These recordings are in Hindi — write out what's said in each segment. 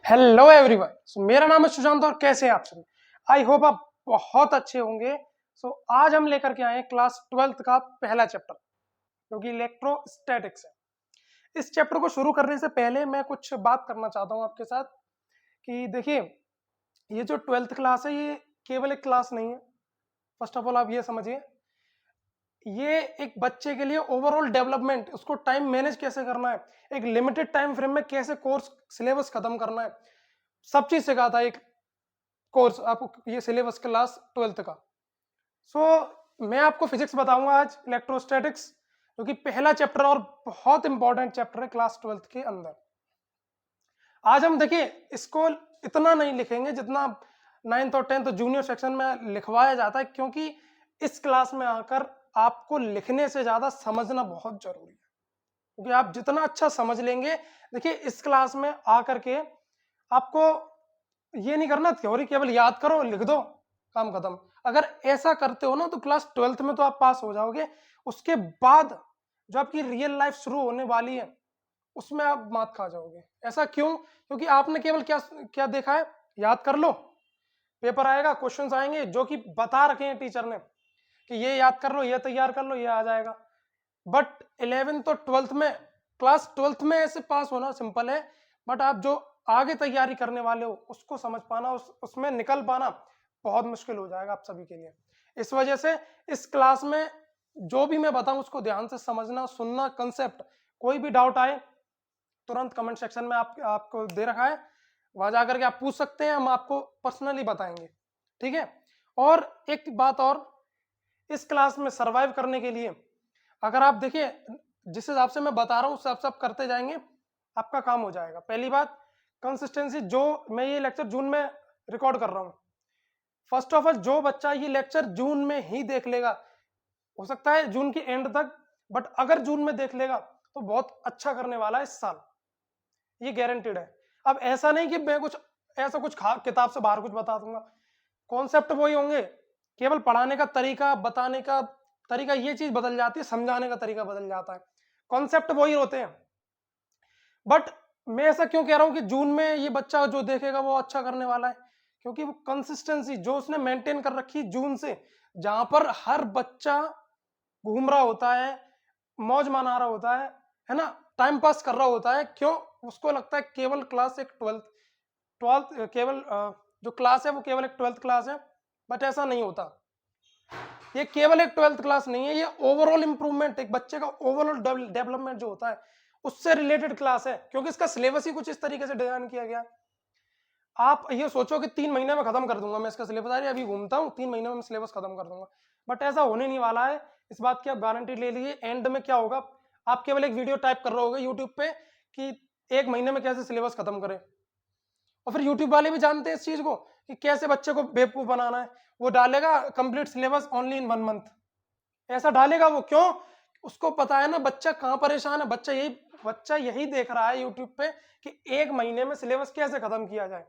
Hello everyone. मेरा नाम है सुशांत और कैसे हैं आप सभी। आई होप आप बहुत अच्छे होंगे। आज हम लेकर के आए हैं क्लास 12th का पहला चैप्टर जो कि इलेक्ट्रोस्टैटिक्स है। इस चैप्टर को शुरू करने से पहले मैं कुछ बात करना चाहता हूं आपके साथ कि देखिए, ये जो 12th क्लास है ये केवल एक क्लास नहीं है। फर्स्ट ऑफ ऑल आप ये समझिए, ये एक बच्चे के लिए ओवरऑल डेवलपमेंट, उसको टाइम मैनेज कैसे करना है, एक लिमिटेड टाइम फ्रेम में कैसे कोर्स सिलेबस खत्म करना है, सब चीज सिखाता है एक कोर्स आपको, ये सिलेबस क्लास 12th का। मैं आपको फिजिक्स बताऊंगा आज, इलेक्ट्रोस्टैटिक्स, जो कि पहला चैप्टर और बहुत इंपॉर्टेंट चैप्टर है क्लास 12th के अंदर। आज हम देखिए इसको इतना नहीं लिखेंगे जितना 9th और 10th जूनियर सेक्शन में लिखवाया जाता है, क्योंकि इस क्लास में आकर आपको लिखने से ज्यादा समझना बहुत जरूरी है। क्योंकि आप जितना अच्छा समझ लेंगे, देखिए इस क्लास में आकर के आपको ये नहीं करना थ्योरी केवल याद करो लिख दो काम खत्म। अगर ऐसा करते हो ना तो क्लास 12th में तो आप पास हो जाओगे, उसके बाद जो आपकी रियल लाइफ शुरू होने वाली है उसमें आप मात खा जाओगे। ऐसा क्यों? क्योंकि आपने केवल क्या क्या देखा है, याद कर लो, पेपर आएगा, क्वेश्चंस आएंगे जो कि बता रखे हैं टीचर ने कि ये याद कर लो, ये तैयार कर लो, ये आ जाएगा। बट 11th और 12th में, क्लास 12th में ऐसे पास होना सिंपल है, बट आप जो आगे तैयारी करने वाले हो उसको समझ पाना, उसमें निकल पाना बहुत मुश्किल हो जाएगा आप सभी के लिए। इस वजह से इस क्लास में जो भी मैं बताऊं उसको ध्यान से समझना, सुनना, कंसेप्ट। कोई भी डाउट आए तुरंत कमेंट सेक्शन में आपको दे रखा है, वहां जाकर के आप पूछ सकते हैं, हम आपको पर्सनली बताएंगे, ठीक है। और एक बात और, इस क्लास में सरवाइव करने के लिए अगर आप देखिए जिस हिसाब से मैं बता रहा हूं उस हिसाब से आप करते जाएंगे, आपका काम हो जाएगा। पहली बात कंसिस्टेंसी, जो मैं ये लेक्चर जून में रिकॉर्ड कर रहा हूं, फर्स्ट ऑफ ऑल जो बच्चा ये लेक्चर जून में ही देख लेगा, हो सकता है जून के एंड तक, बट अगर जून में देख लेगा तो बहुत अच्छा करने वाला है इस साल, ये गारंटेड है। अब ऐसा नहीं कि मैं कुछ ऐसा कुछ किताब से बाहर कुछ बता दूंगा, कॉन्सेप्ट वही होंगे, केवल पढ़ाने का तरीका, बताने का तरीका, ये चीज बदल जाती है, समझाने का तरीका बदल जाता है, कॉन्सेप्ट वही होते हैं। बट मैं ऐसा क्यों कह रहा हूं कि जून में ये बच्चा जो देखेगा वो अच्छा करने वाला है? क्योंकि वो कंसिस्टेंसी जो उसने मेंटेन कर रखी जून से, जहां पर हर बच्चा घूम रहा होता है, मौज मना रहा होता है ना, टाइम पास कर रहा होता है, क्यों? उसको लगता है केवल क्लास एक 12th केवल जो क्लास है वो केवल एक 12th क्लास है, बट ऐसा नहीं होता। ये केवल एक 12th क्लास नहीं है, ये ओवरऑल इंप्रूवमेंट, एक बच्चे का ओवरऑल डेवलपमेंट जो होता है उससे रिलेटेड क्लास है, क्योंकि इसका सिलेबस ही कुछ इस तरीके से डिजाइन किया गया। आप ये सोचो कि 3 महीने में खत्म कर दूंगा मैं इसका सिलेबस, अरे अभी घूमता हूँ 3 महीने में सिलेबस खत्म कर दूंगा, बट ऐसा होने नहीं वाला है। इस बात की आप गारंटी ले लीजिए। एंड में क्या होगा, आप केवल एक वीडियो टाइप कर रहे होगे यूट्यूब पे कि 1 महीने में कैसे सिलेबस खत्म करें, और फिर यूट्यूब वाले भी जानते हैं इस चीज को कि कैसे बच्चे को बेवकूफ बनाना है। वो डालेगा complete syllabus only in 1 month, ऐसा डालेगा वो, क्यों? उसको पता है ना बच्चा कहाँ परेशान है, बच्चा यही देख रहा है यूट्यूब पे कि 1 महीने में सिलेबस कैसे खत्म किया जाए।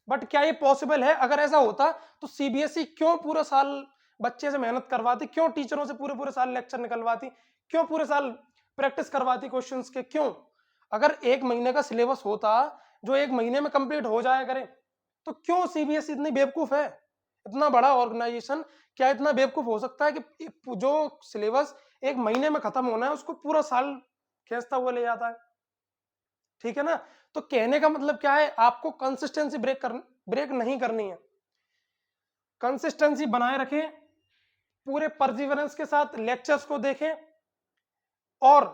बट क्या ये पॉसिबल है? अगर ऐसा होता तो सीबीएसई क्यों पूरा साल बच्चे से मेहनत करवाती, क्यों टीचरों से पूरे पूरे साल लेक्चर निकलवाती, क्यों पूरे साल प्रैक्टिस करवाती क्वेश्चंस के, क्यों? अगर 1 महीने का सिलेबस होता जो 1 महीने में कंप्लीट हो जाया करे, तो क्यों सीबीएसई इतनी बेवकूफ है? इतना बड़ा ऑर्गेनाइजेशन क्या इतना बेवकूफ हो सकता है कि जो सिलेबस 1 महीने में खत्म होना है उसको पूरा साल खींचता हुआ ले जाता है? ठीक है ना। तो कहने का मतलब क्या है, आपको कंसिस्टेंसी ब्रेक नहीं करनी है। कंसिस्टेंसी बनाए रखें, पूरे परसिवरेंस के साथ लेक्चर्स को देखें और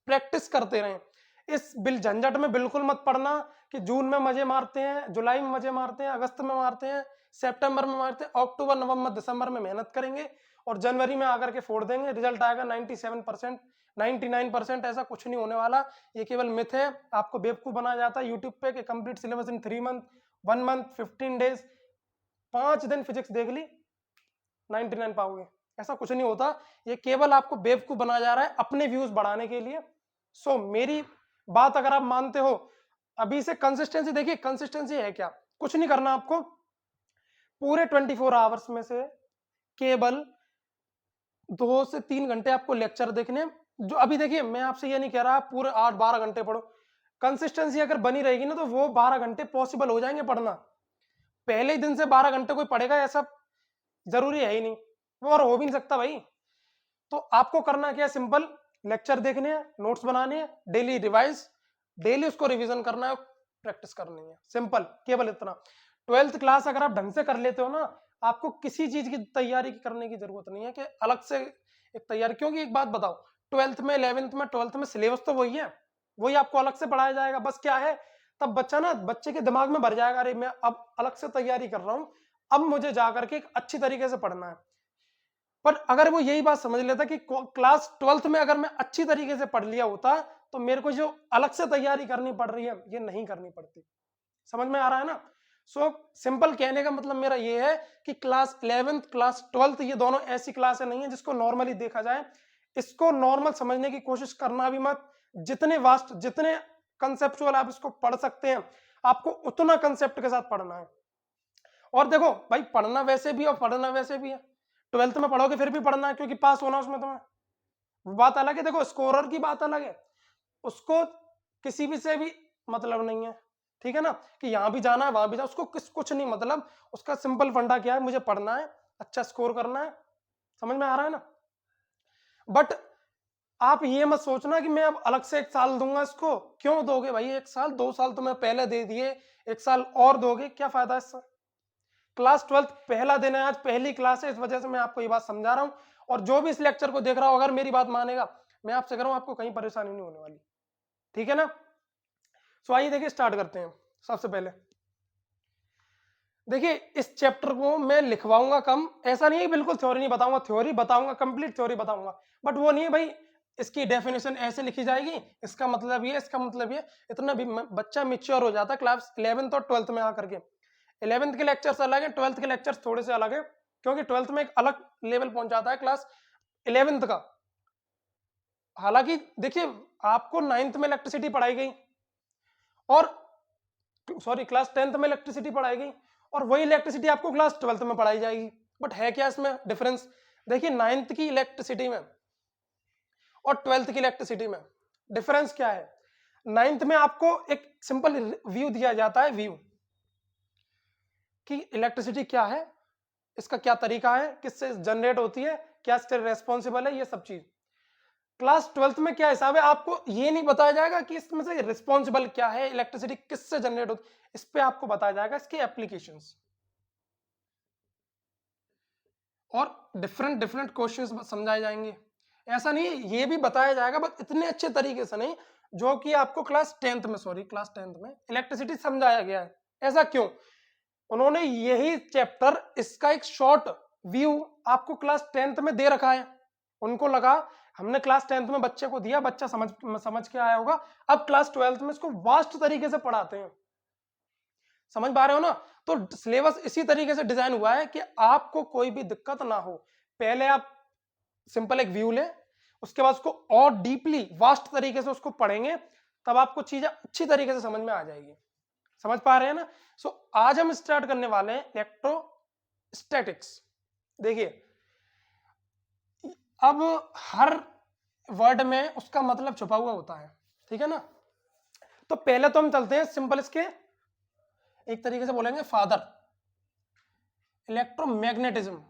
प्रैक्टिस करते रहें। इस बिल झंझट में बिल्कुल मत पड़ना कि जून में मजे मारते हैं, जुलाई में मजे मारते हैं, अगस्त में मारते हैं, सितंबर में मारते हैं, अक्टूबर नवंबर दिसंबर में मेहनत करेंगे और जनवरी में आकर के फोड़ देंगे, रिजल्ट आएगा 97%, 99%। ऐसा कुछ नहीं होने वाला, ये केवल मिथ है, आपको बेवकूफ बनाया जाता है यूट्यूब पे कि complete syllabus in 3 month, 1 month, 15 days, 5 दिन फिजिक्स देख ली 99 पाओगे। ऐसा कुछ नहीं होता, ये केवल आपको बेवकूफ बनाया जा रहा है अपने व्यूज बढ़ाने के लिए। मेरी बात अगर आप मानते हो, अभी से कंसिस्टेंसी देखिए, कंसिस्टेंसी है क्या, कुछ नहीं करना आपको, पूरे 24 आवर्स में से केवल 2 से 3 घंटे आपको लेक्चर देखने। जो अभी देखिए मैं आपसे ये नहीं कह रहा पूरे 8-12 घंटे पढ़ो, कंसिस्टेंसी अगर बनी रहेगी ना तो वो 12 घंटे पॉसिबल हो जाएंगे पढ़ना। पहले ही दिन से 12 घंटे कोई पढ़ेगा ऐसा जरूरी है ही नहीं, वो और हो भी नहीं सकता भाई। तो आपको करना क्या है, सिंपल लेक्चर देखने हैं, नोट्स बनाने हैं, डेली रिवाइज, डेली उसको रिवीजन करना है, प्रैक्टिस करनी है, सिंपल, केवल इतना। 12th क्लास अगर आप ढंग से कर लेते हो ना, आपको किसी चीज की तैयारी करने की जरूरत नहीं है कि अलग से एक तैयारी। क्योंकि एक बात बताओ, 12th में, 11th में, 12th में सिलेबस तो वही है, वही आपको अलग से पढ़ाया जाएगा। बस क्या है, तब बच्चा ना, बच्चे के दिमाग में भर जाएगा, अरे मैं अब अलग से तैयारी कर रहा हूं, अब मुझे जाकर के एक अच्छी तरीके से पढ़ना है। पर अगर वो यही बात समझ लेता कि क्लास 12th में अगर मैं अच्छी तरीके से पढ़ लिया होता तो मेरे को जो अलग से तैयारी करनी पड़ रही है ये नहीं करनी पड़ती। समझ में आ रहा है ना? सो सिंपल कहने का मतलब मेरा ये है कि क्लास 11th, क्लास 12th ये दोनों ऐसी क्लासें नहीं है जिसको नॉर्मली देखा जाए। इसको नॉर्मल समझने की कोशिश करना भी मत। जितने वास्ट, जितने कंसेप्चुअल आप इसको पढ़ सकते हैं, आपको उतना कंसेप्ट के साथ पढ़ना है। और देखो भाई, पढ़ना वैसे भी और पढ़ना वैसे भी है। 12th में पढ़ोगे फिर भी पढ़ना है, क्योंकि पास होना उसमें तुम्हें, वो बात अलग है। देखो स्कोरर की बात अलग है, उसको किसी भी से भी मतलब नहीं है, ठीक है ना, कि यहां भी जाना है वहां भी जाना, उसको कुछ नहीं मतलब। उसका सिंपल फंडा क्या है, मुझे पढ़ना है, अच्छा स्कोर करना है। समझ में आ रहा है ना? बट आप ये मत सोचना कि मैं अब अलग से 1 साल दूंगा इसको। क्यों दोगे भाई 1 साल? 2 साल तो मैं पहले दे दिए, 1 साल और दोगे, क्या फायदा इससे? क्लास 12th पहला दिन है, आज पहली क्लास है, इस वजह से मैं आपको ये बात समझा रहा हूं। और जो भी इस लेक्चर को देख रहा हो, अगर मेरी बात मानेगा, मैं आपसे कह रहा हूं, आपको कहीं परेशानी नहीं होने वाली, ठीक है ना? सो आइए देखिए, स्टार्ट करते हैं। सबसे पहले देखिए, इस चैप्टर को मैं लिखवाऊंगा कम, ऐसा नहीं है बिल्कुल थ्योरी नहीं बताऊंगा, थ्योरी बताऊंगा, कंप्लीट थ्योरी बताऊंगा, बट वो नहीं है भाई इसकी डेफिनेशन ऐसे लिखी जाएगी, इसका मतलब ये, इसका मतलब ये। इतना भी बच्चा मिच्योर हो जाता है क्लास 11th और 12th में आकर के। 11th के लेक्चर्स अलग है, 12th के लेक्चर्स थोड़े से अलग है, क्योंकि 12th में एक अलग लेवल पहुंच जाता है क्लास 11th का। हालांकि देखिए, आपको 9th में इलेक्ट्रिसिटी पढ़ाई गई, और सॉरी क्लास 10th में इलेक्ट्रिसिटी पढ़ाई गई, और वही इलेक्ट्रिसिटी आपको क्लास 12th में पढ़ाई जाएगी। बट है क्या इसमें डिफरेंस? देखिए 9th की इलेक्ट्रिसिटी में और 12th की इलेक्ट्रिसिटी में डिफरेंस क्या है? 9th में आपको एक सिंपल व्यू दिया जाता है, व्यू कि इलेक्ट्रिसिटी क्या है, इसका क्या तरीका है, किससे जनरेट होती है, क्या इससे रेस्पॉन्सिबल है, ये सब चीज। क्लास 12th में क्या हिसाब है, आपको ये नहीं बताया जाएगा कि इसमें से रिस्पॉन्सिबल क्या है, इलेक्ट्रिसिटी किससे जनरेट होती है, इस पे आपको बताया जाएगा इसके एप्लीकेशंस, और डिफरेंट डिफरेंट क्वेश्चंस समझाए जाएंगे। ऐसा नहीं, ये भी बताया जाएगा, बट इतने अच्छे तरीके से नहीं जो कि आपको क्लास 10th में, सॉरी क्लास 10th में इलेक्ट्रिसिटी समझाया गया है। ऐसा क्यों? उन्होंने यही चैप्टर, इसका एक शॉर्ट व्यू आपको क्लास 10th में दे रखा है। उनको लगा हमने क्लास 10th में बच्चे को दिया, बच्चा समझ के आया होगा, अब क्लास 12th में इसको वास्ट तरीके से पढ़ाते हैं। समझ पा रहे हो ना? तो सिलेबस इसी तरीके से डिजाइन हुआ है कि आपको कोई भी दिक्कत ना हो। पहले आप सिंपल एक व्यू लें, उसके बाद उसको और डीपली वास्ट तरीके से उसको पढ़ेंगे, तब आपको चीजें अच्छी तरीके से समझ में आ जाएगी। समझ पा रहे हैं ना? सो आज हम स्टार्ट करने वाले हैं इलेक्ट्रोस्टैटिक्स। देखिए, अब हर वर्ड में उसका मतलब छुपा हुआ होता है, ठीक है ना? तो पहले तो हम चलते हैं सिंपल इसके, एक तरीके से बोलेंगे फादर, इलेक्ट्रोमैग्नेटिज्म,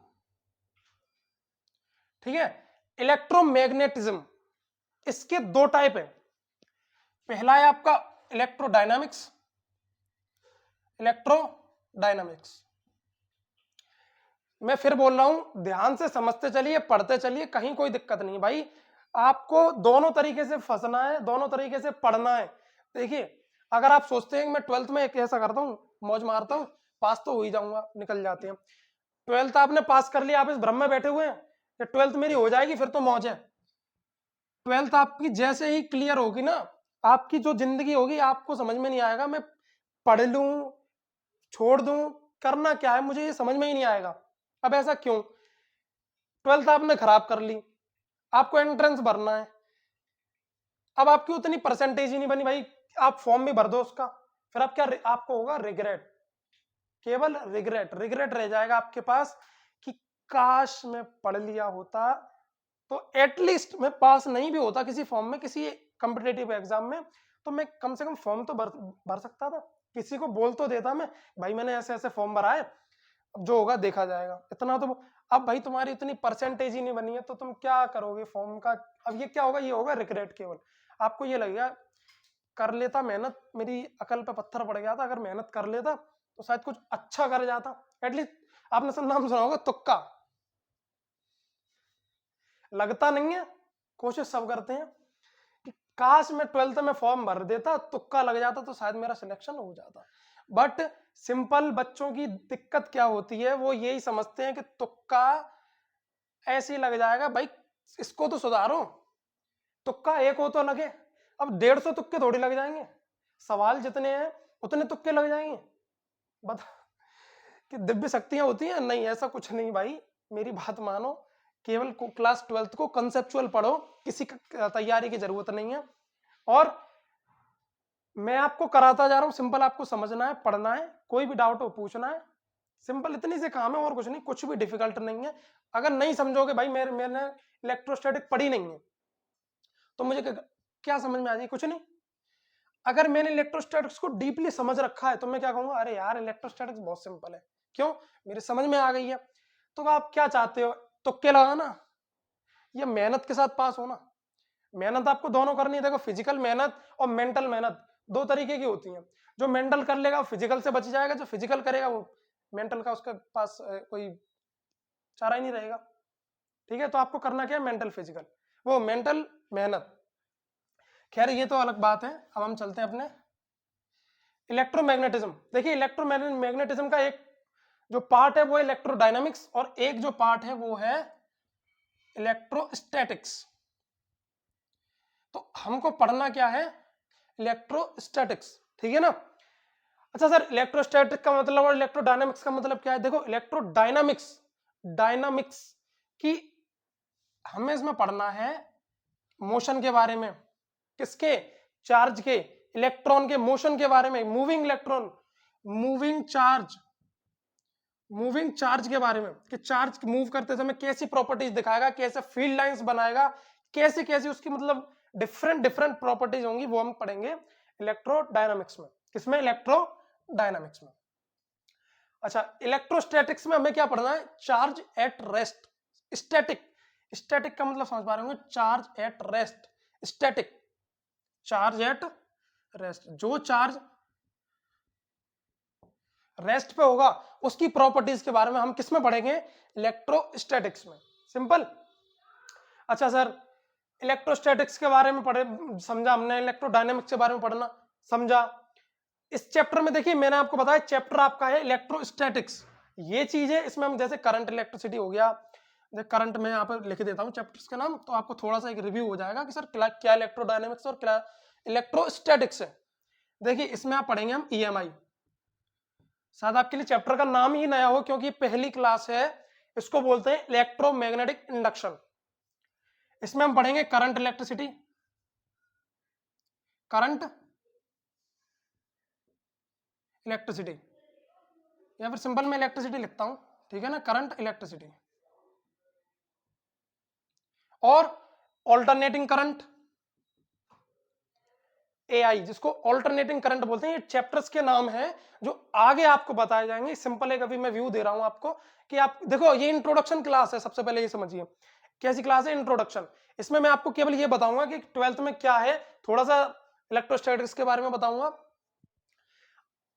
ठीक है? इलेक्ट्रोमैग्नेटिज्म, इसके दो टाइप है। पहला है आपका इलेक्ट्रोडायनामिक्स, इलेक्ट्रोडायनामिक्स। मैं फिर बोल रहा हूं, ध्यान से समझते चलिए, पढ़ते चलिए, कहीं कोई दिक्कत नहीं भाई। आपको दोनों तरीके से फंसना है, दोनों तरीके से पढ़ना है। देखिए, अगर आप सोचते हैं कि मैं 12th में एक ऐसा करता हूं, मौज मारता हूं, पास तो हो ही जाऊंगा, निकल जाते हैं। 12th आपने पास कर लिया, आप इस भ्रम में बैठे हुए हैं कि 12th मेरी हो जाएगी फिर तो मौज है। 12th आपकी जैसे ही क्लियर होगी ना, आपकी जो जिंदगी होगी, आपको समझ में नहीं आएगा मैं पढ़ लूं, छोड़ दूं, करना क्या है, मुझे ये समझ में ही नहीं आएगा। अब ऐसा क्यों? 12th आपने खराब कर ली, आपको एंट्रेंस भरना है, अब आपकी उतनी परसेंटेज ही नहीं बनी भाई, आप फॉर्म भी भर दो उसका, फिर आप क्या, आपको होगा रिग्रेट, केवल रिग्रेट, रिग्रेट रह जाएगा आपके पास कि काश मैं पढ़ लिया होता तो एटलीस्ट मैं पास नहीं भी होता किसी फॉर्म में, किसी कॉम्पिटेटिव एग्जाम में, तो मैं कम से कम फॉर्म तो भर सकता था, किसी को बोल तो देता मैं, भाई मैंने ऐसे ऐसे फॉर्म भरा है, अब जो होगा देखा जाएगा, इतना तो। अब भाई तुम्हारी इतनी परसेंटेज ही नहीं बनी है तो तुम क्या करोगे फॉर्म का? अब ये क्या होगा, ये होगा रिग्रेट केवल। आपको ये लगेगा कर लेता मेहनत, मेरी अकल पे पत्थर पड़ गया था, अगर मेहनत कर लेता तो शायद कुछ अच्छा कर जाता। एटलीस्ट आपने सब नाम सुना होगा तुक्का, लगता नहीं है, कोशिश सब करते हैं कि काश मैं 12th में फॉर्म भर देता, तुक्का लग जाता तो शायद मेरा सिलेक्शन हो जाता। बट सिंपल बच्चों की दिक्कत क्या होती है, वो यही समझते हैं कि तुक्का ऐसे ही लग जाएगा, भाई इसको तो सुधारो, तुक्का एक हो तो लगे। अब 150 तुक्के थोड़ी लग जाएंगे, सवाल जितने हैं उतने तुक्के लग जाएंगे। बता कि दिव्य शक्तियां होती हैं, नहीं ऐसा कुछ नहीं भाई, मेरी बात मानो, केवल क्लास 12th को कंसेप्चुअल पढ़ो, किसी तैयारी की जरूरत नहीं है। और मैं आपको कराता जा रहा हूं, सिंपल आपको समझना है, पढ़ना है, कोई भी डाउट हो पूछना है, सिंपल इतनी से काम है और कुछ नहीं, कुछ भी डिफिकल्ट नहीं है। अगर नहीं समझोगे भाई, मैंने इलेक्ट्रोस्टैटिक पढ़ी नहीं है तो मुझे क्या समझ में आ जाएगी? कुछ नहीं। अगर मैंने इलेक्ट्रोस्टैटिक्स को डीपली समझ रखा है तो मैं क्या कहूंगा, अरे यार इलेक्ट्रोस्टैटिक्स बहुत सिंपल है, क्यों? मेरे समझ में आ गई है। तो आप क्या चाहते हो, तुक्के लगाना या मेहनत के साथ पास होना? मेहनत आपको दोनों करनी है। देखो फिजिकल मेहनत और मेंटल मेहनत दो तरीके की होती है। जो मेंटल कर लेगा वो फिजिकल से बच जाएगा, जो फिजिकल करेगा वो मेंटल का उसके पास कोई चारा ही नहीं रहेगा। ठीक है, तो आपको करना क्या है, मेंटल फिजिकल, वो मेंटल मेहनत। खैर ये तो अलग बात है। अब हम चलते हैं अपने इलेक्ट्रोमैग्नेटिज्म। देखिए इलेक्ट्रोमैग्नेटिज्म का एक जो पार्ट है वो है इलेक्ट्रोडायनामिक्स, और एक जो पार्ट है वो है इलेक्ट्रोस्टैटिक्स। तो हमको पढ़ना क्या है, इलेक्ट्रोस्टैटिक्स, ठीक है ना। अच्छा सर, इलेक्ट्रोस्टैटिक का मतलब और इलेक्ट्रोडायनामिक्स का मतलब क्या है? देखो इलेक्ट्रोडायनामिक्स, डायनामिक्स की हमें इसमें पढ़ना है मोशन के बारे में, किसके, चार्ज के, इलेक्ट्रॉन के मोशन के बारे में, moving electron, moving charge, moving charge के बारे में कि चार्ज मूव करते समय कैसी प्रॉपर्टीज दिखाएगा, कैसे फील्ड लाइंस बनाएगा, कैसे कैसे उसकी मतलब डिफरेंट डिफरेंट प्रॉपर्टीज होंगी, वो हम पढ़ेंगे इलेक्ट्रोडायनामिक्स में। किसमें? इलेक्ट्रोडायनामिक्स में। अच्छा, इलेक्ट्रोस्टैटिक्स में हमें क्या पढ़ना है, charge at rest. Static, static का मतलब समझ पा रहे होंगे, charge at rest, static, charge at rest, जो चार्ज रेस्ट पे होगा उसकी प्रॉपर्टीज के बारे में हम किस में पढ़ेंगे, इलेक्ट्रोस्टैटिक्स में। सिंपल। अच्छा सर, इलेक्ट्रोस्टैटिक्स के बारे में पढ़े समझा हमने, इलेक्ट्रोडायनामिक्स के बारे में पढ़ना समझा। इस चैप्टर में देखिए मैंने आपको बताया, चैप्टर आपका है इलेक्ट्रोस्टैटिक्स। ये चीज है, इसमें हम जैसे करंट इलेक्ट्रिसिटी हो गया, करंट में यहाँ पर लिख देता हूँ चैप्टर्स का नाम, तो आपको थोड़ा सा एक रिव्यू हो जाएगा कि सर क्या इलेक्ट्रोडायनामिक्स और क्या इलेक्ट्रोस्टैटिक्स है। देखिए इसमें आप पढ़ेंगे हम ईएमआई, शायद आपके लिए चैप्टर का नाम ही नया हो क्योंकि पहली क्लास है, इसको बोलते हैं इलेक्ट्रोमैग्नेटिक इंडक्शन। इसमें हम पढ़ेंगे करंट इलेक्ट्रिसिटी, करंट इलेक्ट्रिसिटी, या फिर सिंपल में इलेक्ट्रिसिटी लिखता हूं, ठीक है ना, करंट इलेक्ट्रिसिटी, और ऑल्टरनेटिंग करंट, एआई, जिसको ऑल्टरनेटिंग करंट बोलते हैं। ये चैप्टर्स के नाम हैं जो आगे आपको बताए जाएंगे। सिंपल एक अभी मैं व्यू दे रहा हूं आपको कि आप देखो, ये इंट्रोडक्शन क्लास है, सबसे पहले ये समझिए कैसी क्लास है, इंट्रोडक्शन। इसमें मैं आपको केवल ये बताऊंगा कि 12th में क्या है, थोड़ा सा इलेक्ट्रोस्टैटिक्स के बारे में बताऊंगा।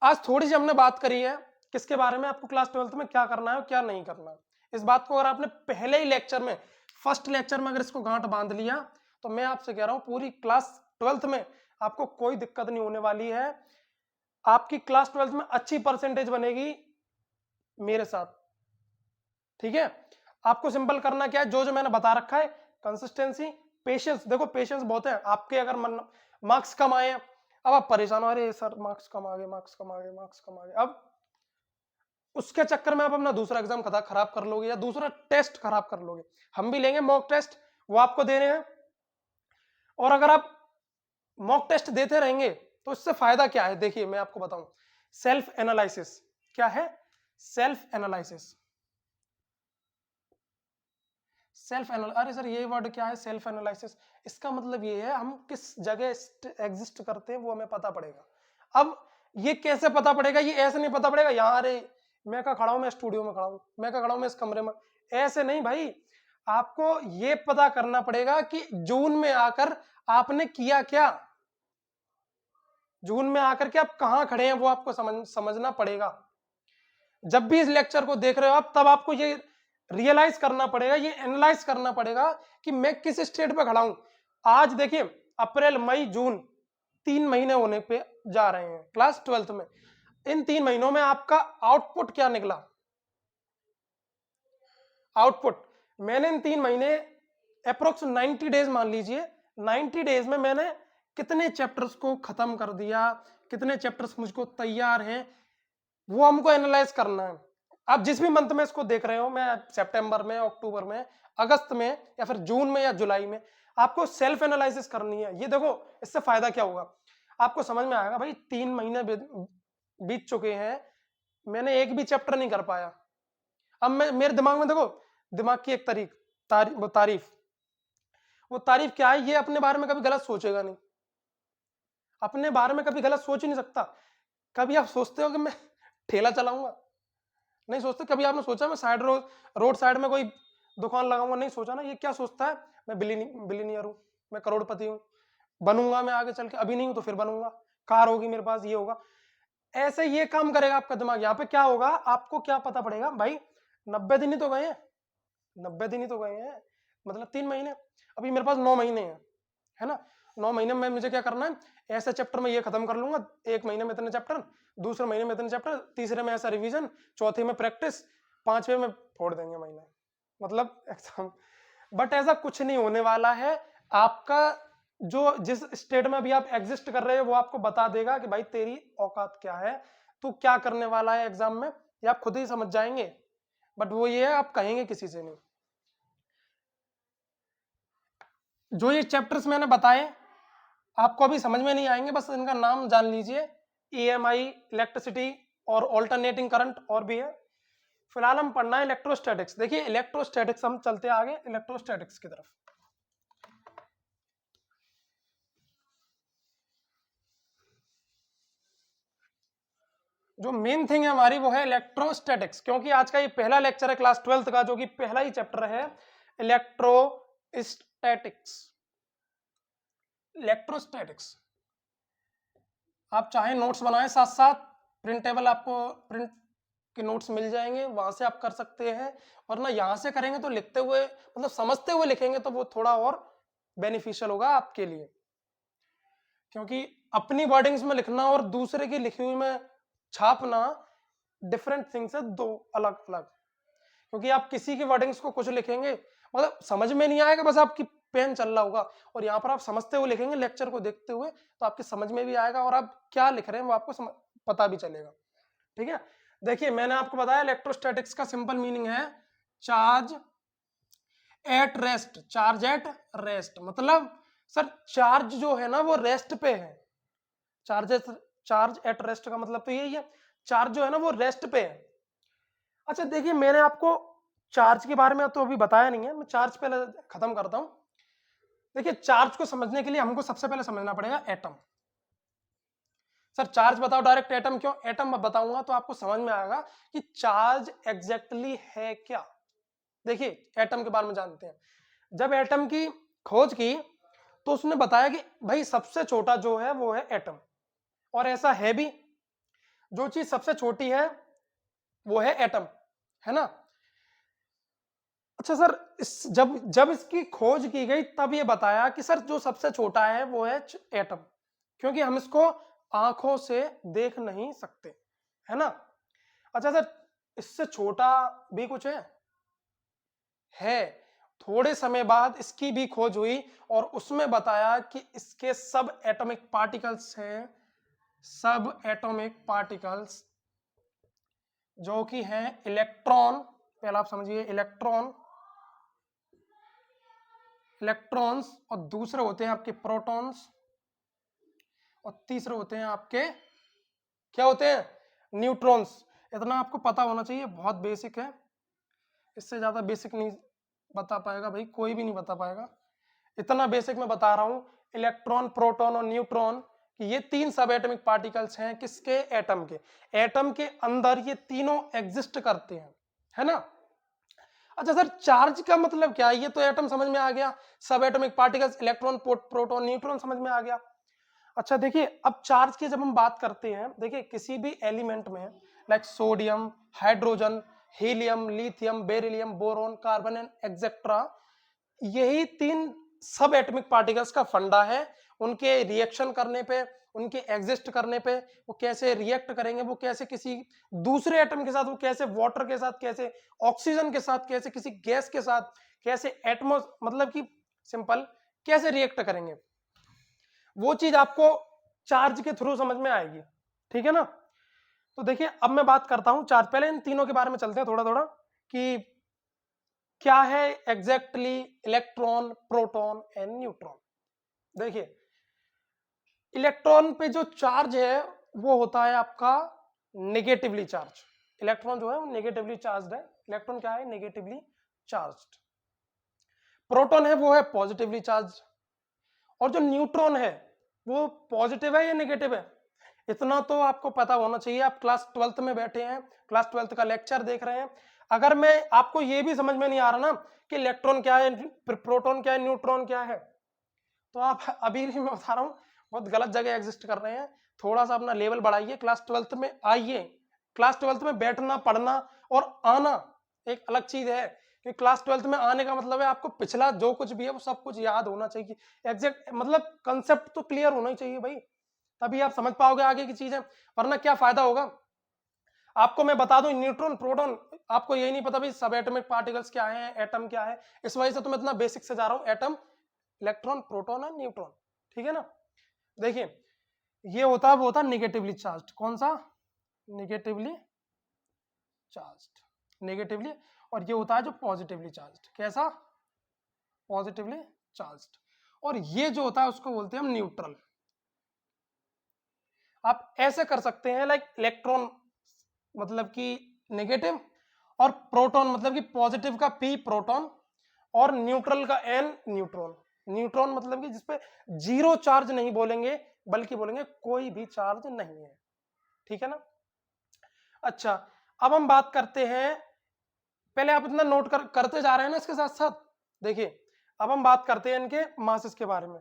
आज थोड़ी सी हमने बात करी है किसके बारे में, आपको क्लास 12th में क्या करना है और क्या नहीं करना है। इस बात को अगर आपने पहले ही लेक्चर में, फर्स्ट लेक्चर में अगर इसको गांठ बांध लिया, तो मैं आपसे कह रहा हूं पूरी क्लास 12th में आपको कोई दिक्कत नहीं होने वाली है। आपकी क्लास 12th में अच्छी परसेंटेज बनेगी मेरे साथ, ठीक है। आपको सिंपल करना क्या है, जो जो मैंने बता रखा है, कंसिस्टेंसी, पेशेंस। देखो पेशेंस बहुत है आपके, अगर मार्क्स कम आए, अब आप परेशान हो, अरे सर मार्क्स कम आ गए, मार्क्स कम आ गए, मार्क्स कम आ गए, अब उसके चक्कर में आप अपना दूसरा एग्जाम खराब कर लोगे या दूसरा टेस्ट खराब कर लोगे। हम भी लेंगे मॉक टेस्ट, वो आपको देने हैं। और अगर आप मॉक टेस्ट देते रहेंगे तो इससे फायदा क्या है, देखिए मैं आपको बताऊं, सेल्फ एनालिसिस। क्या है? Self analysis. सेल्फ एनालिसिस, अरे सर ये वर्ड क्या है सेल्फ एनालिसिस? इसका मतलब ये है हम किस जगह एग्जिस्ट करते हैं वो हमें पता पड़ेगा। अब ये कैसे पता पड़ेगा? ये ऐसे नहीं पता पड़ेगा यार अरे मैं कहाँ खड़ा हूं, मैं स्टूडियो में खड़ा हूं, मैं कहाँ खड़ा हूं, मैं इस कमरे में, ऐसे नहीं भाई। आपको ये पता करना पड़ेगा कि जून में आकर आपने किया क्या, जून में आकर के आप कहां खड़े हैं वो आपको समझना पड़ेगा। जब भी इस लेक्चर को देख रहे हो आप, तब आपको ये रियलाइज करना पड़ेगा, ये एनालाइज करना पड़ेगा कि मैं किस स्टेट पे खड़ा हूं। आज देखिए अप्रैल मई जून 3 महीने होने पे जा रहे हैं क्लास 12th में। इन 3 महीनों में आपका आउटपुट क्या निकला? आउटपुट मैंने इन 3 महीने अप्रोक्स 90 डेज मान लीजिए, 90 डेज में मैंने कितने चैप्टर्स को खत्म कर दिया, कितने चैप्टर्स मुझको तैयार हैं, वो हमको एनालाइज करना है। आप जिस भी मंथ में इसको देख रहे हो, मैं सितंबर में, अक्टूबर में, अगस्त में, या फिर जून में या जुलाई में, आपको सेल्फ एनालिसिस करनी है। ये देखो इससे फायदा क्या होगा, आपको समझ में आएगा भाई 3 महीने बीत चुके हैं, मैंने एक भी चैप्टर नहीं कर पाया। अब मैं मेरे दिमाग में देखो, दिमाग की एक तारीफ, वो तारीफ क्या है, ये अपने बारे में कभी गलत सोचेगा नहीं, अपने बारे में कभी गलत सोच ही नहीं सकता। कभी आप सोचते हो कि मैं ठेला चलाऊंगा? नहीं सोचते। कभी आपने सोचा मैं रोड साइड में कोई दुकान लगाऊंगा? नहीं सोचा ना। ये क्या सोचता है, मैं बिलीनियर हूं, मैं करोड़पति हूं, बनूंगा मैं आगे चल के, अभी नहीं हूं तो फिर बनूंगा, कार होगी मेरे पास, ये होगा। ऐसे ये काम करेगा आपका दिमाग। यहाँ पे क्या होगा, आपको क्या पता पड़ेगा भाई 90 दिन ही तो गए हैं, 90 दिन ही तो गए हैं, मतलब 3 महीने, अभी मेरे पास 9 महीने हैं, है ना। 9 महीने में मुझे क्या करना है, ऐसे चैप्टर में ये खत्म कर लूंगा, 1 महीने में इतने चैप्टर, दूसरे महीने में इतने चैप्टर, तीसरे में ऐसा रिवीजन, चौथे में प्रैक्टिस, 5वें में फोड़ देंगे महीना, मतलब एग्जाम। बट ऐसा कुछ नहीं होने वाला है। आपका जो जिस स्टेट में अभी आप एग्जिस्ट कर रहे हो वो आपको बता देगा कि भाई तेरी औकात क्या है, तू क्या करने वाला है एग्जाम में, ये आप खुद ही समझ जाएंगे। बट वो ये है, आप कहेंगे किसी से नहीं। जो ये चैप्टर्स मैंने बताए आपको अभी समझ में नहीं आएंगे, बस इनका नाम जान लीजिए, ईएमआई, इलेक्ट्रिसिटी और ऑल्टरनेटिंग करंट, और भी है। फिलहाल हम पढ़ना है इलेक्ट्रोस्टैटिक्स। देखिए इलेक्ट्रोस्टैटिक्स, हम चलते आगे इलेक्ट्रोस्टैटिक्स की तरफ। जो मेन थिंग है हमारी वो है इलेक्ट्रोस्टैटिक्स, क्योंकि आज का ये पहला लेक्चर है क्लास 12th का, जो कि पहला ही चैप्टर है इलेक्ट्रोस्टैटिक्स। इलेक्ट्रोस्टैटिक्स आप चाहे नोट्स बनाएं साथ साथ, प्रिंटेबल आपको प्रिंट के नोट्स मिल जाएंगे, वहां से आप कर सकते हैं। और ना यहाँ से करेंगे तो लिखते हुए, मतलब समझते हुए लिखेंगे तो वो थोड़ा और बेनिफिशियल होगा आपके लिए, क्योंकि अपनी वर्डिंग्स में लिखना और दूसरे की लिखी हुई में छापना डिफरेंट थिंग्स है, दो अलग अलग। क्योंकि आप किसी की वर्डिंग्स को कुछ लिखेंगे, मतलब समझ में नहीं आएगा, बस आपकी पेन चल रहा होगा, और यहाँ पर आप समझते हुए लिखेंगे लेक्चर को देखते हुए, तो आपकी समझ में भी आएगा और आप क्या लिख रहे हैं वो आपको पता भी चलेगा। ठीक है, देखिए मैंने आपको बताया इलेक्ट्रोस्टैटिक्स का सिंपल मीनिंग है charge at rest. Charge at rest मतलब सर चार्ज जो है ना वो रेस्ट पे है। चार्ज एट रेस्ट का मतलब तो यही है, चार्ज जो है ना वो रेस्ट पे है। अच्छा देखिए मैंने आपको चार्ज के बारे में तो अभी बताया नहीं है, मैं चार्ज पहले खत्म करता हूं। देखिए चार्ज को समझने के लिए हमको सबसे पहले समझना पड़ेगा एटम। सर चार्ज बताओ डायरेक्ट एटम क्यों? एटम मैं बताऊंगा तो आपको समझ में आएगा कि चार्ज एग्जैक्टली है क्या। देखिए एटम के बारे में जानते हैं। जब एटम की खोज की तो उसने बताया कि भाई सबसे छोटा जो है वो है एटम, और ऐसा है भी, जो चीज सबसे छोटी है वो है एटम, है ना। अच्छा सर जब जब इसकी खोज की गई तब ये बताया कि सर जो सबसे छोटा है वो है एटम, क्योंकि हम इसको आंखों से देख नहीं सकते, है ना। अच्छा सर इससे छोटा भी कुछ है। थोड़े समय बाद इसकी भी खोज हुई और उसमें बताया कि इसके सब एटॉमिक पार्टिकल्स हैं, सब एटॉमिक पार्टिकल्स जो कि हैं इलेक्ट्रॉन। पहला आप समझिए इलेक्ट्रॉन्स, और दूसरे होते हैं आपके प्रोटॉन्स, और तीसरे होते हैं आपके क्या होते हैं, न्यूट्रॉन्स। इतना आपको पता होना चाहिए, बहुत बेसिक है, इससे ज्यादा बेसिक नहीं बता पाएगा भाई? कोई भी नहीं बता पाएगा। इतना बेसिक मैं बता रहा हूं, इलेक्ट्रॉन, प्रोटॉन और न्यूट्रॉन कि ये 3 सब एटॉमिक पार्टिकल्स हैं किसके? एटम के। एटम के अंदर ये तीनों एग्जिस्ट करते हैं, है ना? अच्छा सर, चार्ज का मतलब क्या है? ये तो एटम समझ में आ गया, सब atomic particles, electron, proton, neutron समझ में आ गया। अच्छा देखिए, अब चार्ज की जब हम बात करते हैं, देखिए किसी भी एलिमेंट में like sodium, hydrogen, helium, lithium, beryllium, boron, carbon and etcetera, यही 3 सब एटॉमिक पार्टिकल्स का फंडा है। उनके रिएक्शन करने पे, उनके एग्जिस्ट करने पे, वो कैसे रिएक्ट करेंगे, वो कैसे किसी दूसरे एटम के साथ, वो कैसे वाटर के साथ, कैसे ऑक्सीजन के साथ, कैसे किसी गैस के साथ, कैसे एटमोस मतलब कि सिंपल कैसे रिएक्ट करेंगे, वो चीज आपको चार्ज के थ्रू समझ में आएगी। ठीक है ना? तो देखिए अब मैं बात करता हूं चार्ज, पहले इन तीनों के बारे में चलते हैं थोड़ा थोड़ा कि क्या है exactly electron, proton and neutron. देखिए इलेक्ट्रॉन पे जो चार्ज है वो होता है आपका नेगेटिवली चार्ज। इलेक्ट्रॉन जो है वो नेगेटिवली चार्ज है, इलेक्ट्रॉन क्या है? Negatively charge. प्रोटॉन है वो है पॉजिटिवली चार्ज। और जो न्यूट्रॉन है वो पॉजिटिव है या नेगेटिव है? इतना तो आपको पता होना चाहिए, आप क्लास 12th में बैठे हैं, क्लास 12th का लेक्चर देख रहे हैं। अगर मैं आपको ये भी समझ में नहीं आ रहा ना कि इलेक्ट्रॉन क्या है, प्रोटॉन क्या है, न्यूट्रॉन क्या है, तो आप अभी भी मैं बता रहा हूँ बहुत गलत जगह एग्जिस्ट कर रहे हैं। थोड़ा सा अपना लेवल बढ़ाइए, क्लास 12th में आइए। क्लास 12th में बैठना, पढ़ना और आना एक अलग चीज है कि क्लास 12th में आने का मतलब है आपको पिछला जो कुछ भी है वो सब कुछ याद होना चाहिए, एग्जैक्ट मतलब कंसेप्ट तो क्लियर होना ही चाहिए भाई, तभी आप समझ पाओगे आगे की चीजें, वरना क्या फायदा होगा। आपको मैं बता दूं न्यूट्रॉन, प्रोटॉन, आपको यही नहीं पता भाई सब एटॉमिक पार्टिकल्स क्या है, एटम क्या है, इस वजह से तो मैं इतना बेसिक से जा रहा हूं, एटम, इलेक्ट्रॉन, प्रोटॉन और न्यूट्रॉन। ठीक है ना? देखिए ये होता है, वो होता है निगेटिवली चार्ज। कौन सा? Negatively charge, negatively. और ये होता है जो पॉजिटिवली चार्ज। कैसा? Positively charge. और ये जो होता है उसको बोलते हैं हम न्यूट्रल। आप ऐसे कर सकते हैं लाइक इलेक्ट्रॉन मतलब कि नेगेटिव, और प्रोटॉन मतलब कि पॉजिटिव का पी प्रोटॉन, और न्यूट्रल का एन न्यूट्रॉन। न्यूट्रॉन मतलब कि जिसपे जीरो चार्ज नहीं बोलेंगे, बल्कि बोलेंगे कोई भी चार्ज नहीं है। ठीक है ना? अच्छा अब हम बात करते हैं, पहले आप इतना नोट करते जा रहे हैं ना इसके साथ साथ। देखिए अब हम बात करते हैं इनके मासेस के बारे में।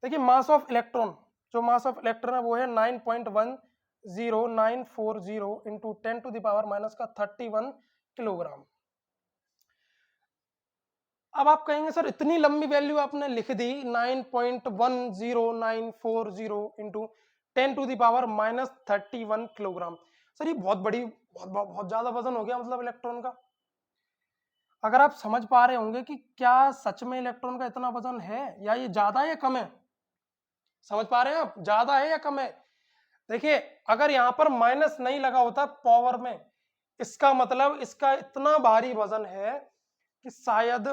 देखिए मास ऑफ इलेक्ट्रॉन, जो मास ऑफ इलेक्ट्रॉन है वो है 9.10940 into 10 to the power minus का 31 किलोग्राम। अब आप कहेंगे सर इतनी लंबी वैल्यू आपने लिख दी 9.10940 into 10 to the power minus 31 kilogram. Sir ये बहुत बड़ी, बहुत ज्यादा वजन हो गया मतलब इलेक्ट्रॉन का। अगर आप समझ पा रहे होंगे कि क्या सच में इलेक्ट्रॉन का इतना वजन है, या ये ज्यादा है या कम है? समझ पा रहे हैं आप, ज्यादा है या कम है? देखिए अगर यहां पर माइनस नहीं लगा होता पावर में, इसका मतलब इसका इतना भारी वजन है कि शायद,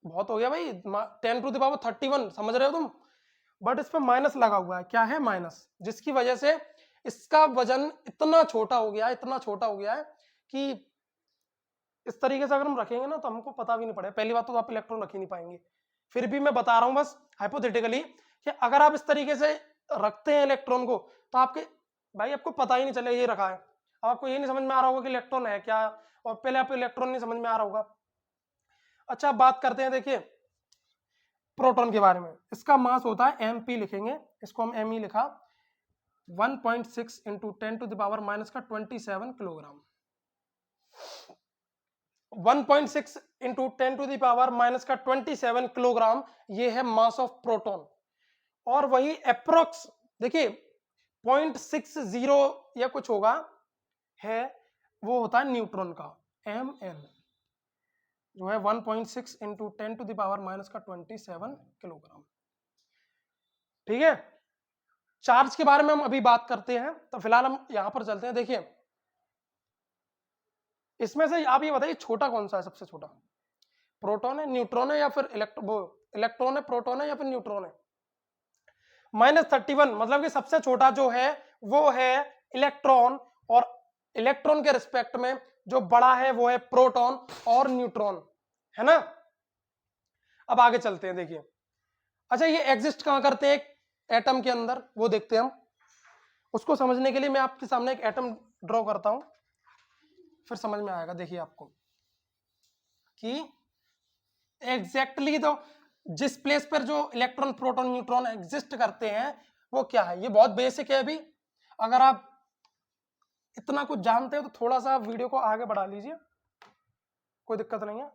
बहुत हो गया भाई, 10 टू द पावर 31, समझ रहे हो तुम? बट इस पर माइनस लगा हुआ है, क्या है? माइनस, जिसकी वजह से इसका वजन इतना छोटा हो गया है, इतना छोटा हो गया है कि इस तरीके से अगर हम रखेंगे ना तो हमको पता भी नहीं पड़ेगा। पहली बात तो आप इलेक्ट्रॉन रख ही नहीं पाएंगे। फिर भी मैं बता रहा हूं बस हाइपोथेटिकली कि अगर आप इस तरीके से रखते हैं इलेक्ट्रॉन को तो आपके भाई आपको पता ही नहीं चलेगा ये रखा है। अब आपको ये नहीं समझ में आ रहा होगा कि इलेक्ट्रॉन है क्या, और पहले आपको इलेक्ट्रॉन नहीं समझ में आ रहा होगा। अच्छा बात करते हैं, देखिए प्रोटॉन के बारे में। इसका मास होता है mp, लिखेंगे इसको हम me लिखा, 1.6 into 10 to the power minus का 27 kilogram. 1.6 into 10 to the power minus का 27 किलोग्राम, ये है मास ऑफ प्रोटॉन। और वही अप्रोक्स देखिए 0.60 या कुछ होगा है, वो होता है न्यूट्रॉन का, mn, जो है 1.6 into 10 to the power minus का 27 किलोग्राम। ठीक है? चार्ज के बारे में हम अभी बात करते हैं, तो फिलहाल हम यहां पर चलते हैं। देखिए इसमें से आप ये बताइए छोटा कौन सा है, सबसे छोटा? प्रोटॉन है, न्यूट्रॉन है, या फिर इलेक्ट्रॉन है, प्रोटॉन है, या फिर न्यूट्रॉन है? -31 मतलब कि सबसे छोटा जो है वो है इलेक्ट्रॉन, और इलेक्ट्रॉन के रिस्पेक्ट में जो बड़ा है वो है प्रोटॉन और न्यूट्रॉन, है ना। अब आगे चलते हैं, देखिए अच्छा ये एग्जिस्ट कहां करते हैं एटम के अंदर, वो देखते हैं हम। उसको समझने के लिए मैं आपके सामने एक एटम ड्रॉ करता हूं, फिर समझ में आएगा। देखिए आपको कि एग्जैक्टली तो जिस प्लेस पर जो इलेक्ट्रॉन प्रोटॉन न्यूट्रॉन एग्जिस्ट करते हैं वो क्या है, ये बहुत बेसिक है। अभी अगर आप इतना कुछ जानते हो तो थोड़ा सा वीडियो को आगे बढ़ा लीजिए, कोई दिक्कत नहीं है।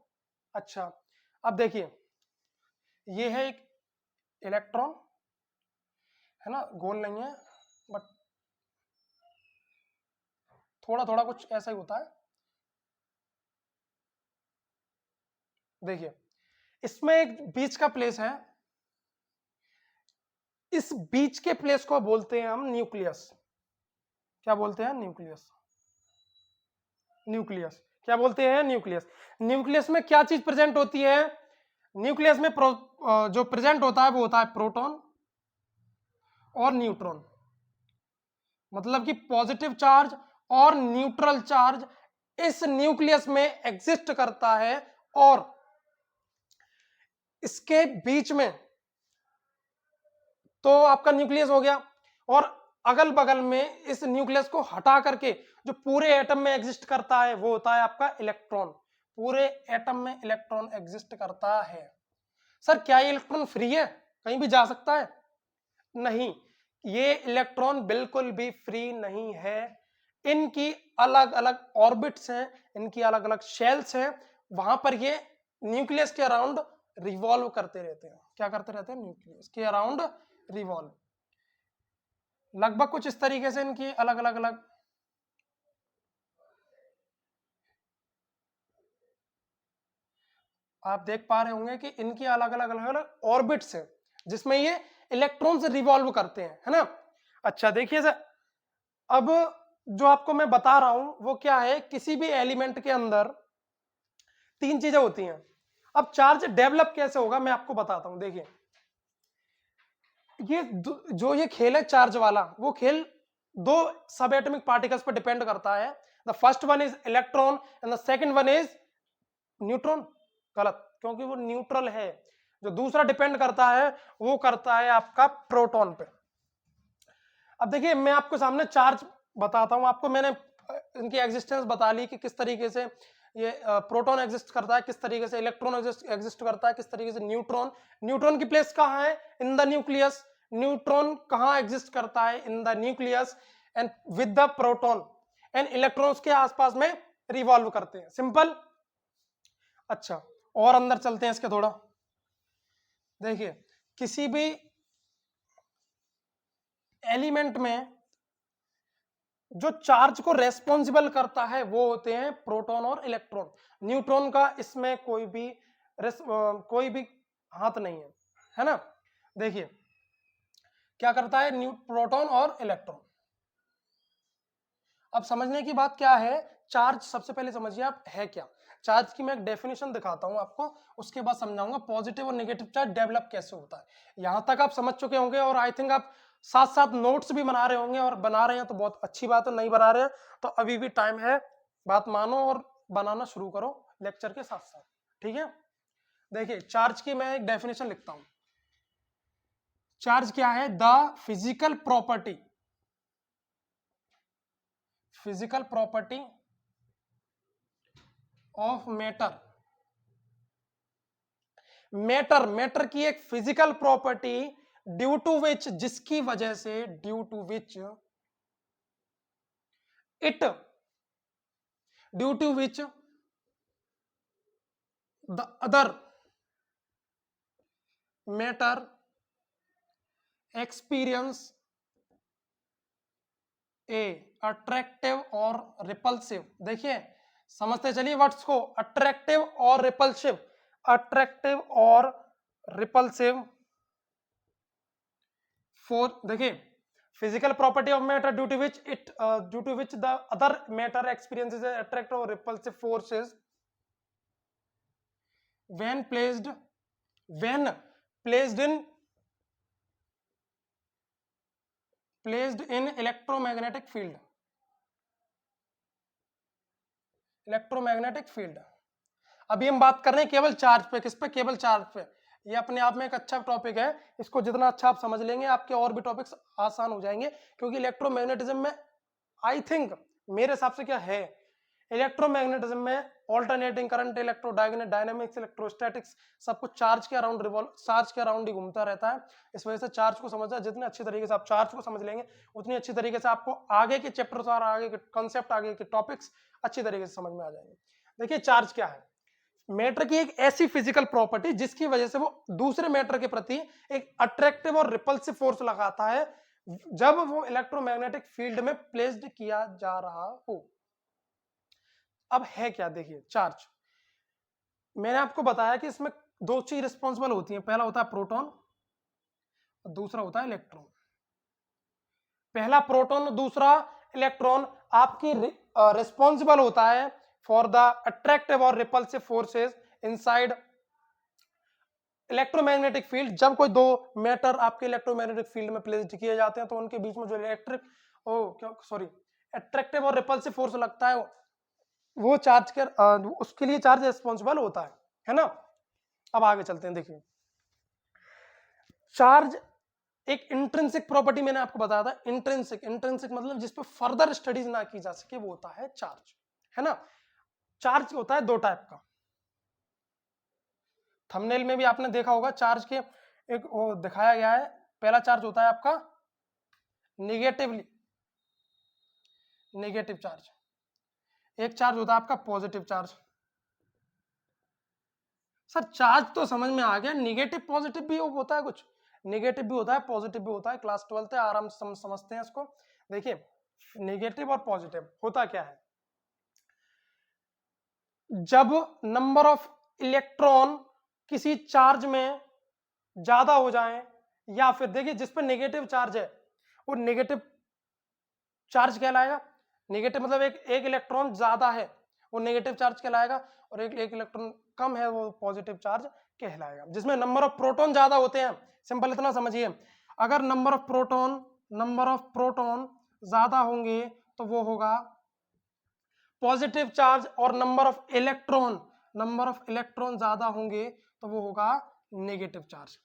अच्छा अब देखिए ये है एक इलेक्ट्रॉन, है ना, गोल नहीं है बट थोड़ा थोड़ा कुछ ऐसा ही होता है। देखिए इसमें एक बीच का प्लेस है, इस बीच के प्लेस को बोलते हैं हम न्यूक्लियस। क्या बोलते हैं? न्यूक्लियस। न्यूक्लियस क्या बोलते हैं? न्यूक्लियस। न्यूक्लियस में क्या चीज प्रेजेंट होती है? न्यूक्लियस में जो प्रेजेंट होता है वो होता है प्रोटॉन और न्यूट्रॉन, मतलब कि पॉजिटिव चार्ज और न्यूट्रल चार्ज इस न्यूक्लियस में एग्जिस्ट करता है। और इसके बीच में तो आपका न्यूक्लियस हो गया, और अगल बगल में इस न्यूक्लियस को हटा करके जो पूरे एटम में एग्जिस्ट करता है वो होता है आपका इलेक्ट्रॉन। पूरे एटम में इलेक्ट्रॉन एग्जिस्ट करता है। सर क्या ये इलेक्ट्रॉन फ्री है, कहीं भी जा सकता है? नहीं, ये इलेक्ट्रॉन बिल्कुल भी फ्री नहीं है। इनकी अलग अलग ऑर्बिट्स हैं, इनकी अलग अलग शेल्स हैं, वहां पर ये न्यूक्लियस के अराउंड रिवॉल्व करते रहते हैं। क्या करते रहते हैं? न्यूक्लियस के अराउंड रिवॉल्व। लगभग कुछ इस तरीके से इनकी अलग अलग अलग आप देख पा रहे होंगे कि इनकी अलग अलग अलग अलग ऑर्बिट्स हैं जिसमें ये इलेक्ट्रॉन से रिवॉल्व करते हैं, है ना। अच्छा देखिए सर, अब जो आपको मैं बता रहा हूं वो क्या है, किसी भी एलिमेंट के अंदर तीन चीजें होती हैं। अब चार्ज डेवलप कैसे होगा मैं आपको बताता हूं। देखिए ये जो ये खेल है चार्ज वाला, वो खेल दो सब एटॉमिक पार्टिकल्स पर डिपेंड करता है। The first one is electron and the second one is neutron. गलत, क्योंकि वो न्यूट्रल है। जो दूसरा डिपेंड करता है वो करता है आपका प्रोटॉन पे। अब देखिए मैं आपको सामने चार्ज बताता हूं, आपको मैंने इनकी एग्जिस्टेंस बता ली कि किस तरीके से ये प्रोटॉन एग्जिस्ट करता है, किस तरीके से इलेक्ट्रॉन एग्जिस्ट करता है, किस तरीके से न्यूट्रॉन। न्यूट्रॉन की प्लेस कहां है? In the nucleus. न्यूट्रॉन कहां एग्जिस्ट करता है? In the nucleus and with the proton, and electrons के आसपास में रिवॉल्व करते हैं। सिंपल। अच्छा और अंदर चलते हैं इसके थोड़ा। देखिए किसी भी एलिमेंट में जो चार्ज को रेस्पॉन्सिबल करता है वो होते हैं प्रोटॉन और इलेक्ट्रॉन। न्यूट्रॉन का इसमें कोई भी हाथ नहीं है ना। देखिए क्या करता है प्रोटॉन और इलेक्ट्रॉन। अब समझने की बात क्या है, चार्ज सबसे पहले समझिए आप है क्या। चार्ज की मैं एक डेफिनेशन दिखाता हूं आपको, उसके बाद समझाऊंगा पॉजिटिव और नेगेटिव चार्ज डेवलप कैसे होता है। यहां तक आप समझ चुके होंगे और आई थिंक आप साथ साथ नोट्स भी बना रहे होंगे, और बना रहे हैं तो बहुत अच्छी बात है, नहीं बना रहे हैं तो अभी भी टाइम है, बात मानो और बनाना शुरू करो लेक्चर के साथ साथ, ठीक है। देखिए चार्ज की मैं एक डेफिनेशन लिखता हूं। चार्ज क्या है? The physical property, physical property of matter. Matter की एक physical property due to which, जिसकी वजह से, due to which it, due to which the other matter experience a attractive और रिपल्सिव। देखिए समझते चलिए वर्ड्स को, अट्रैक्टिव और रिपल्सिव, अट्रैक्टिव और रिपल्सिव फोर। देखिए physical property of matter due to which the other matter experiences attractive और repulsive forces when placed when placed in electromagnetic field, electromagnetic field. अभी हम बात कर रहे हैं केवल चार्ज पे, किस पे? केवल चार्ज पे। ये अपने आप में एक अच्छा टॉपिक है, इसको जितना अच्छा आप समझ लेंगे आपके और भी टॉपिक्स आसान हो जाएंगे, क्योंकि इलेक्ट्रोमैग्नेटिज्म में आई थिंक मेरे हिसाब से क्या है, इलेक्ट्रोमैग्नेटिज्म में ऑल्टरनेटिंग करंट, इलेक्ट्रोडायनेमिक्स, इलेक्ट्रोस्टैटिक्स सब कुछ चार्ज के अराउंड ही घूमता रहता है। इस वजह से चार्ज को समझना, जितने अच्छी तरीके से आप चार्ज को समझ लेंगे उतनी अच्छी तरीके से आपको आगे के चैप्टर्स और आगे के कॉन्सेप्ट, आगे के टॉपिक्स अच्छी तरीके से समझ में आ जाएंगे। देखिए चार्ज क्या है, मैटर की एक ऐसी फिजिकल प्रॉपर्टी जिसकी वजह से वो दूसरे मैटर के प्रति एक अट्रैक्टिव और रिपल्सिव फोर्स लगाता है जब वो इलेक्ट्रोमैग्नेटिक फील्ड में प्लेस्ड किया जा रहा हो। अब है क्या, देखिए चार्ज, मैंने आपको बताया कि इसमें दो चीज रिस्पॉन्सिबल होती हैं, पहला होता है प्रोटॉन और दूसरा होता है इलेक्ट्रॉन। पहला प्रोटॉन, दूसरा इलेक्ट्रॉन आपकी रिस्पॉन्सिबल होता है फॉर द अट्रैक्टिव और repulsive forces inside electromagnetic field. जब कोई दो मैटर आपके इलेक्ट्रोमैग्नेटिक फील्ड में प्लेस्ड किए जाते हैं तो उनके बीच में जो अट्रैक्टिव और रिपल्सिव फोर्स लगता है वो चार्ज के उसके लिए चार्ज रिस्पॉन्सिबल होता है ना। अब आगे चलते हैं। देखिए चार्ज एक इंट्रिंसिक प्रॉपर्टी मैंने आपको बताया था, इंट्रिंसिक मतलब जिस पर फर्दर स्टडीज ना की जा सके वो होता है चार्ज, है ना। चार्ज होता है दो टाइप का, थंबनेल में भी आपने देखा होगा चार्ज के एक वो दिखाया गया है। पहला चार्ज होता है आपका नेगेटिव चार्ज, एक चार्ज होता है आपका पॉजिटिव चार्ज। सर चार्ज तो समझ में आ गया, निगेटिव पॉजिटिव भी होता है, कुछ निगेटिव भी होता है पॉजिटिव भी होता है, क्लास 12 है, आराम से समझते हैं इसको। देखिए नेगेटिव और पॉजिटिव होता क्या है, जब नंबर ऑफ इलेक्ट्रॉन किसी चार्ज में ज्यादा हो जाए, या फिर देखिए जिस पर नेगेटिव चार्ज है वो नेगेटिव चार्ज कहलाएगा। नेगेटिव मतलब एक इलेक्ट्रॉन ज्यादा है वो नेगेटिव चार्ज कहलाएगा, और एक इलेक्ट्रॉन कम है वो पॉजिटिव चार्ज कहलाएगा। जिसमें नंबर ऑफ प्रोटॉन ज्यादा होते हैं, सिंपल इतना समझिए, अगर नंबर ऑफ प्रोटॉन ज्यादा होंगे तो वो होगा पॉजिटिव चार्ज, और नंबर ऑफ इलेक्ट्रॉन ज्यादा होंगे तो वो होगा नेगेटिव चार्ज।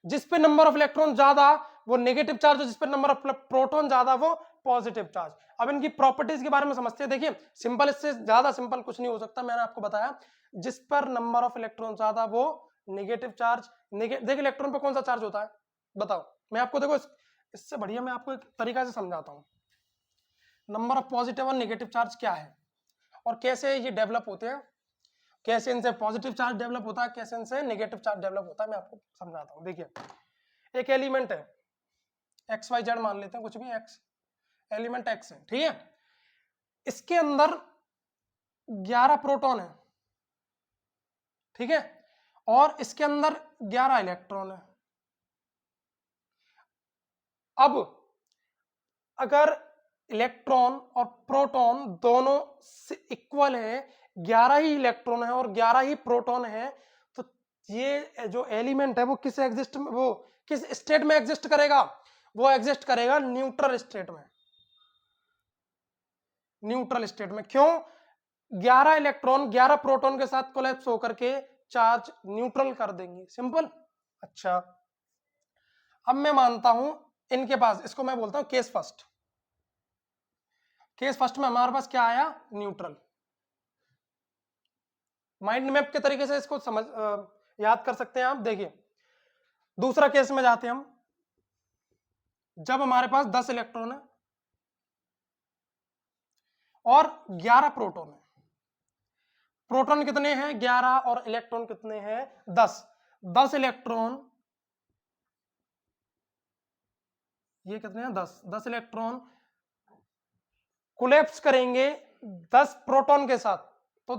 जिस पे नंबर ऑफ इलेक्ट्रॉन ज्यादा वो नेगेटिव चार्ज, जिस पे नंबर ऑफ प्रोटॉन ज्यादा वो पॉजिटिव चार्ज। अब इनकी प्रॉपर्टीज के बारे में समझते हैं। देखिए सिंपल, इससे ज्यादा सिंपल कुछ नहीं हो सकता। मैंने आपको बताया जिस पर नंबर ऑफ इलेक्ट्रॉन ज्यादा वो नेगेटिव चार्ज। देखिए इलेक्ट्रॉन पे कौन सा चार्ज होता है बताओ, मैं आपको देखो इससे बढ़िया मैं आपको एक तरीका से समझाता हूँ। नंबर ऑफ पॉजिटिव और नेगेटिव चार्ज क्या है और कैसे ये डेवलप होते हैं, कैसे इनसे पॉजिटिव चार्ज डेवलप होता है, कैसे इनसे नेगेटिव चार्ज डेवलप होता है, मैं आपको समझाता हूँ। देखिए एक एलिमेंट है एक्स वाई जेड, मान लेते हैं कुछ भी एक्स, एलिमेंट एक्स है, ठीक है। इसके अंदर 11 प्रोटॉन है, ठीक है, और इसके अंदर 11 इलेक्ट्रॉन है। अब अगर इलेक्ट्रॉन और प्रोटॉन दोनों इक्वल है, 11 ही इलेक्ट्रॉन है और 11 ही प्रोटॉन है, तो ये जो एलिमेंट है वो किस स्टेट में एग्जिस्ट करेगा? वो एग्जिस्ट करेगा न्यूट्रल स्टेट में। न्यूट्रल स्टेट में क्यों? 11 इलेक्ट्रॉन 11 प्रोटॉन के साथ कोलैप्स होकर के चार्ज न्यूट्रल कर देंगे, सिंपल। अच्छा अब मैं मानता हूं इनके पास, इसको मैं बोलता हूं केस फर्स्ट में हमारे पास क्या आया? न्यूट्रल। माइंड मैप के तरीके से इसको याद कर सकते हैं आप। देखिए दूसरा केस में जाते हैं हम, जब हमारे पास 10 इलेक्ट्रॉन है और 11 प्रोटॉन है। प्रोटॉन कितने हैं? 11, और इलेक्ट्रॉन कितने हैं? 10 इलेक्ट्रॉन, ये कितने हैं? 10 इलेक्ट्रॉन कोलैप्स करेंगे 10 प्रोटॉन के साथ, तो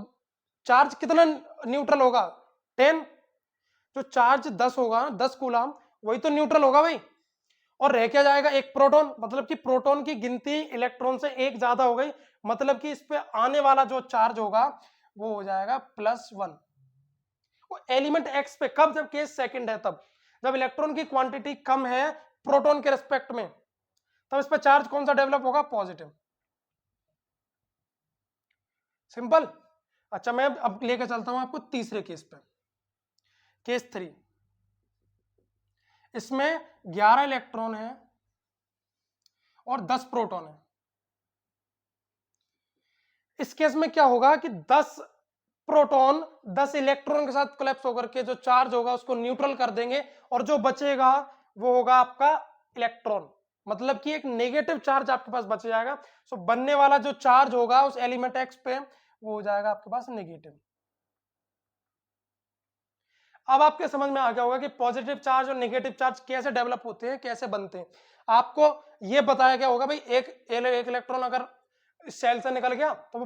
चार्ज कितना न्यूट्रल होगा? 10। जो चार्ज 10 होगा, 10 कूलम, वही तो न्यूट्रल होगा भाई। और रह क्या जाएगा? एक प्रोटॉन, मतलब कि प्रोटॉन की गिनती इलेक्ट्रॉन से एक ज्यादा हो गई, मतलब कि इस पे आने वाला जो चार्ज होगा वो हो जाएगा +1। वो एलिमेंट एक्स पे कब? जब केस सेकंड है, तब जब इलेक्ट्रॉन की क्वांटिटी कम है प्रोटॉन के रेस्पेक्ट में, तब इस पे चार्ज कौन सा डेवलप होगा? पॉजिटिव। सिंपल। अच्छा मैं अब लेकर चलता हूं आपको तीसरे केस पे, केस 3। इसमें 11 इलेक्ट्रॉन है और 10 प्रोटॉन है। इस केस में क्या होगा कि 10 प्रोटॉन 10 इलेक्ट्रॉन के साथ कोलैप्स होकर के जो चार्ज होगा उसको न्यूट्रल कर देंगे, और जो बचेगा वो होगा आपका इलेक्ट्रॉन, मतलब कि एक नेगेटिव चार्ज आपके पास बच जाएगा। सो बनने वाला जो चार्ज होगा उस एलिमेंट एक्स पे वो हो जाएगा आपके पास नेगेटिव। अब आपके समझ में आ गया होगा कि पॉजिटिव चार्ज और नेगेटिव चार्ज कैसे डेवलप होते हैं, कैसे बनते हैं। आपको यह बताया गया होगा भाई एक इलेक्ट्रॉन अगर सेल से निकल गया तो वो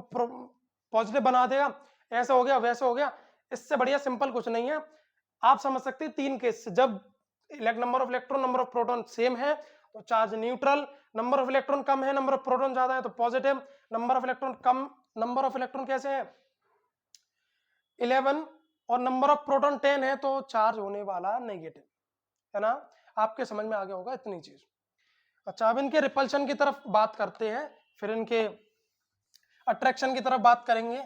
पॉजिटिव बना देगा, ऐसा हो गया वैसा हो गया। इससे बढ़िया सिंपल कुछ नहीं है। आप समझ सकते हैं 3 केस, जब number of electron number of proton same है तो charge neutral, number of electron कम है नंबर ऑफ प्रोटॉन ज्यादा है तो पॉजिटिव, नंबर ऑफ इलेक्ट्रॉन कम, नंबर ऑफ इलेक्ट्रॉन कैसे है 11 और नंबर ऑफ प्रोटॉन 10 है तो चार्ज होने वाला नेगेटिव, है ना। आपके समझ में आ गया होगा इतनी चीज। अच्छा अब इनके रिपल्शन की तरफ बात करते हैं, फिर इनके अट्रैक्शन की तरफ बात करेंगे।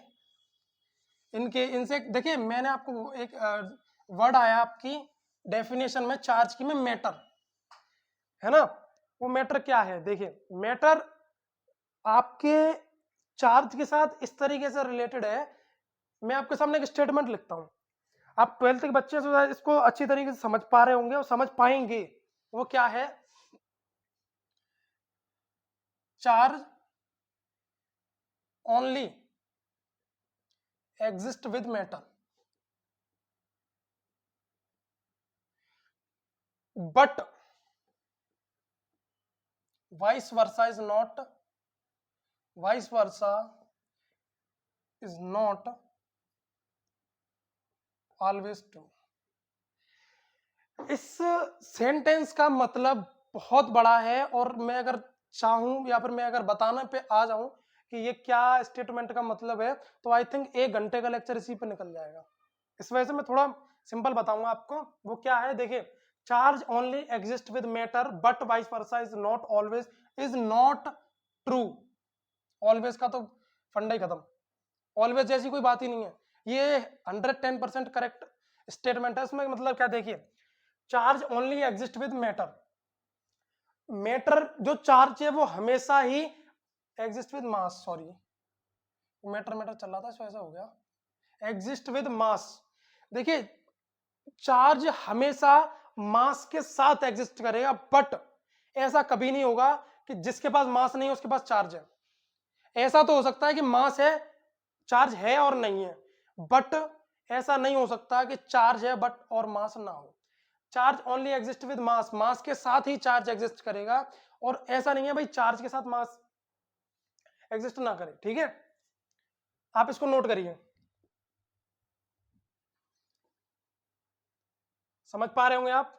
इनसे देखिए मैंने आपको एक वर्ड आया आपकी डेफिनेशन में चार्ज की में, मैटर, है ना। वो मैटर क्या है, देखिए मैटर आपके चार्ज के साथ इस तरीके से रिलेटेड है। मैं आपके सामने एक स्टेटमेंट लिखता हूं, आप 12th के बच्चे से इसको अच्छी तरीके से समझ पा रहे होंगे और समझ पाएंगे। वो क्या है, charge only exist with matter but vice versa is not, vice versa is not always true. इस सेंटेंस का मतलब बहुत बड़ा है, और मैं अगर चाहूं या फिर मैं अगर बताने पे आ जाऊं कि ये क्या स्टेटमेंट का मतलब है तो आई थिंक 1 घंटे का लेक्चर इसी पे निकल जाएगा। इस वजह से मैं थोड़ा सिंपल बताऊंगा आपको। वो क्या है, देखिए charge only exist with matter but vice versa is not always, is not true. Always का तो फंडा ही खत्म, ऑलवेज जैसी कोई बात ही नहीं है। ये 110% करेक्ट स्टेटमेंट है। इसमें मतलब क्या, देखिए charge only exist with matter, matter जो चार्ज है वो हमेशा ही exist with mass, sorry matter matter चल रहा था सो ऐसा हो गया, एग्जिस्ट विद मास। देखिए चार्ज हमेशा मास के साथ एग्जिस्ट करेगा, बट ऐसा कभी नहीं होगा कि जिसके पास मास नहीं है उसके पास चार्ज है। ऐसा तो हो सकता है कि मास है, चार्ज है और नहीं है, बट ऐसा नहीं हो सकता कि चार्ज है बट और मास ना हो। Charge only exist with mass, mass के साथ ही चार्ज एग्जिस्ट करेगा, और ऐसा नहीं है भाई चार्ज के साथ मास एग्जिस्ट ना करे। ठीक है, आप इसको नोट करिए, समझ पा रहे होंगे आप।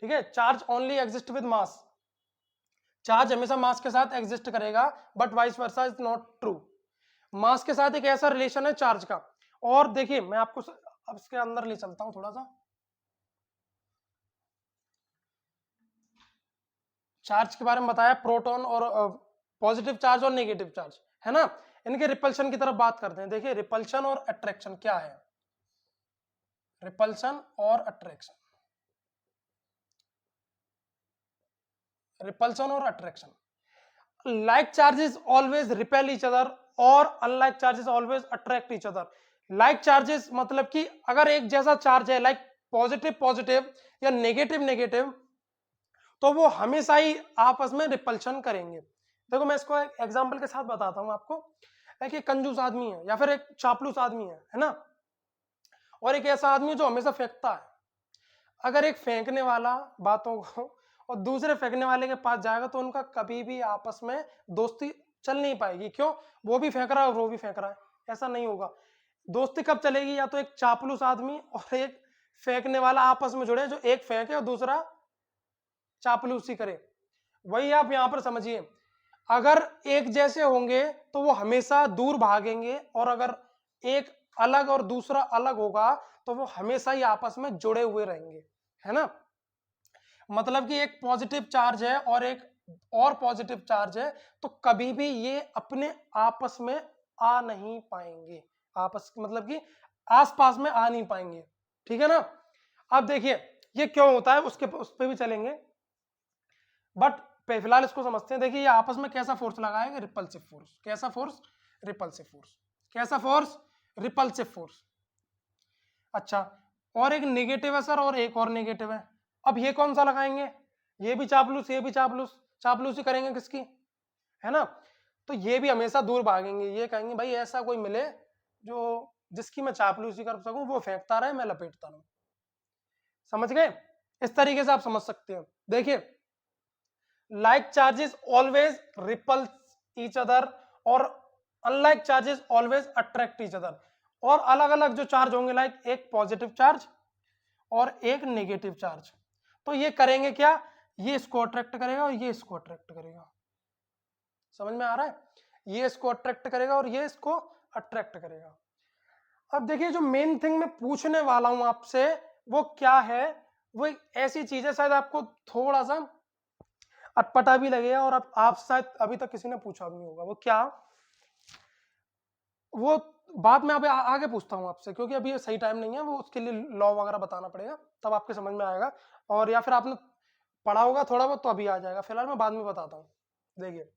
ठीक है, charge only exist with mass, charge हमेशा मास के साथ एग्जिस्ट करेगा but vice versa is not true. Mass के साथ एक ऐसा रिलेशन है चार्ज का। और देखिए मैं आपको अब इसके अंदर ले चलता हूं थोड़ा सा। चार्ज के बारे में बताया, प्रोटॉन और पॉजिटिव चार्ज और नेगेटिव चार्ज, है ना। इनके रिपल्शन की तरफ बात करते हैं। देखिए रिपल्शन और अट्रैक्शन क्या है, रिपल्शन और अट्रैक्शन, रिपल्शन और attraction. Like charges always repel each other और unlike charges always attract each other. Like charges मतलब कि अगर एक जैसा चार्ज है, लाइक पॉजिटिव पॉजिटिव या नेगेटिव नेगेटिव, तो वो हमेशा ही आपस में रिपल्शन करेंगे। देखो मैं इसको एक एग्जांपल के साथ बताता हूं आपको। एक कंजूस आदमी है या फिर एक चापलूस आदमी है ना, और एक ऐसा आदमी जो हमेशा फेंकता है। अगर एक फेंकने वाला बातों को और दूसरे फेंकने वाले के पास जाएगा तो उनका कभी भी आपस में दोस्ती चल नहीं पाएगी। क्यों, वो भी फेंक रहा है और वो भी फेंक रहा है, ऐसा नहीं होगा। दोस्ती कब चलेगी, या तो एक चापलूस आदमी और एक फेंकने वाला आपस में जुड़े, जो एक फेंके और दूसरा चापलूसी करे। वही आप यहां पर समझिए, अगर एक जैसे होंगे तो वो हमेशा दूर भागेंगे, और अगर एक अलग और दूसरा अलग होगा तो वो हमेशा ही आपस में जुड़े हुए रहेंगे, है ना। मतलब कि एक पॉजिटिव चार्ज है और एक और पॉजिटिव चार्ज है तो कभी भी ये अपने आपस में आ नहीं पाएंगे, आपस मतलब कि आसपास में आ नहीं पाएंगे, ठीक है ना। अब देखिए ये क्यों होता है उसके उस पर भी चलेंगे, बट फिलहाल इसको समझते हैं। देखिए ये आपस में कैसा फोर्स लगाएगा, रिपल्सिव फोर्स। कैसा फोर्स? Repulsive force. कैसा फोर्स? Repulsive force. अच्छा, और एक नेगेटिव है सर, और एक और नेगेटिव है। अब ये कौन सा लगाएंगे? ये भी चापलूस, ये भी चापलूस, चापलूसी करेंगे किसकी, है ना। तो ये भी हमेशा दूर भागेंगे, ये कहेंगे भाई ऐसा कोई मिले जो जिसकी मैं चापलूसी कर सकूं, वो फेंकता रहे मैं लपेटता रहूं। समझ गए? इस तरीके से आप समझ सकते हैं। देखिए like charges always repel each other और unlike charges always attract each other। और अलग अलग जो चार्ज होंगे, लाइक एक पॉजिटिव चार्ज और एक नेगेटिव चार्ज, तो ये करेंगे क्या, ये इसको अट्रैक्ट करेगा और ये इसको अट्रैक्ट करेगा। समझ में आ रहा है? ये इसको अट्रैक्ट करेगा और ये इसको अट्रैक्ट करेगा। अब देखिए जो मेन थिंग मैं पूछने वाला हूं आपसे वो क्या है, वो एक ऐसी चीज है शायद आपको थोड़ा सा अटपटा भी लगेगा और आप शायद अभी तक किसी ने पूछा भी नहीं होगा। वो क्या, वो बात मैं अभी आगे पूछता हूँ आपसे, क्योंकि अभी सही टाइम नहीं है, वो उसके लिए लॉ वगैरह बताना पड़ेगा, तब आपके समझ में आएगा। और या फिर आपने पढ़ा होगा थोड़ा बहुत तो अभी आ जाएगा, फिलहाल मैं बाद में बताता हूँ। देखिए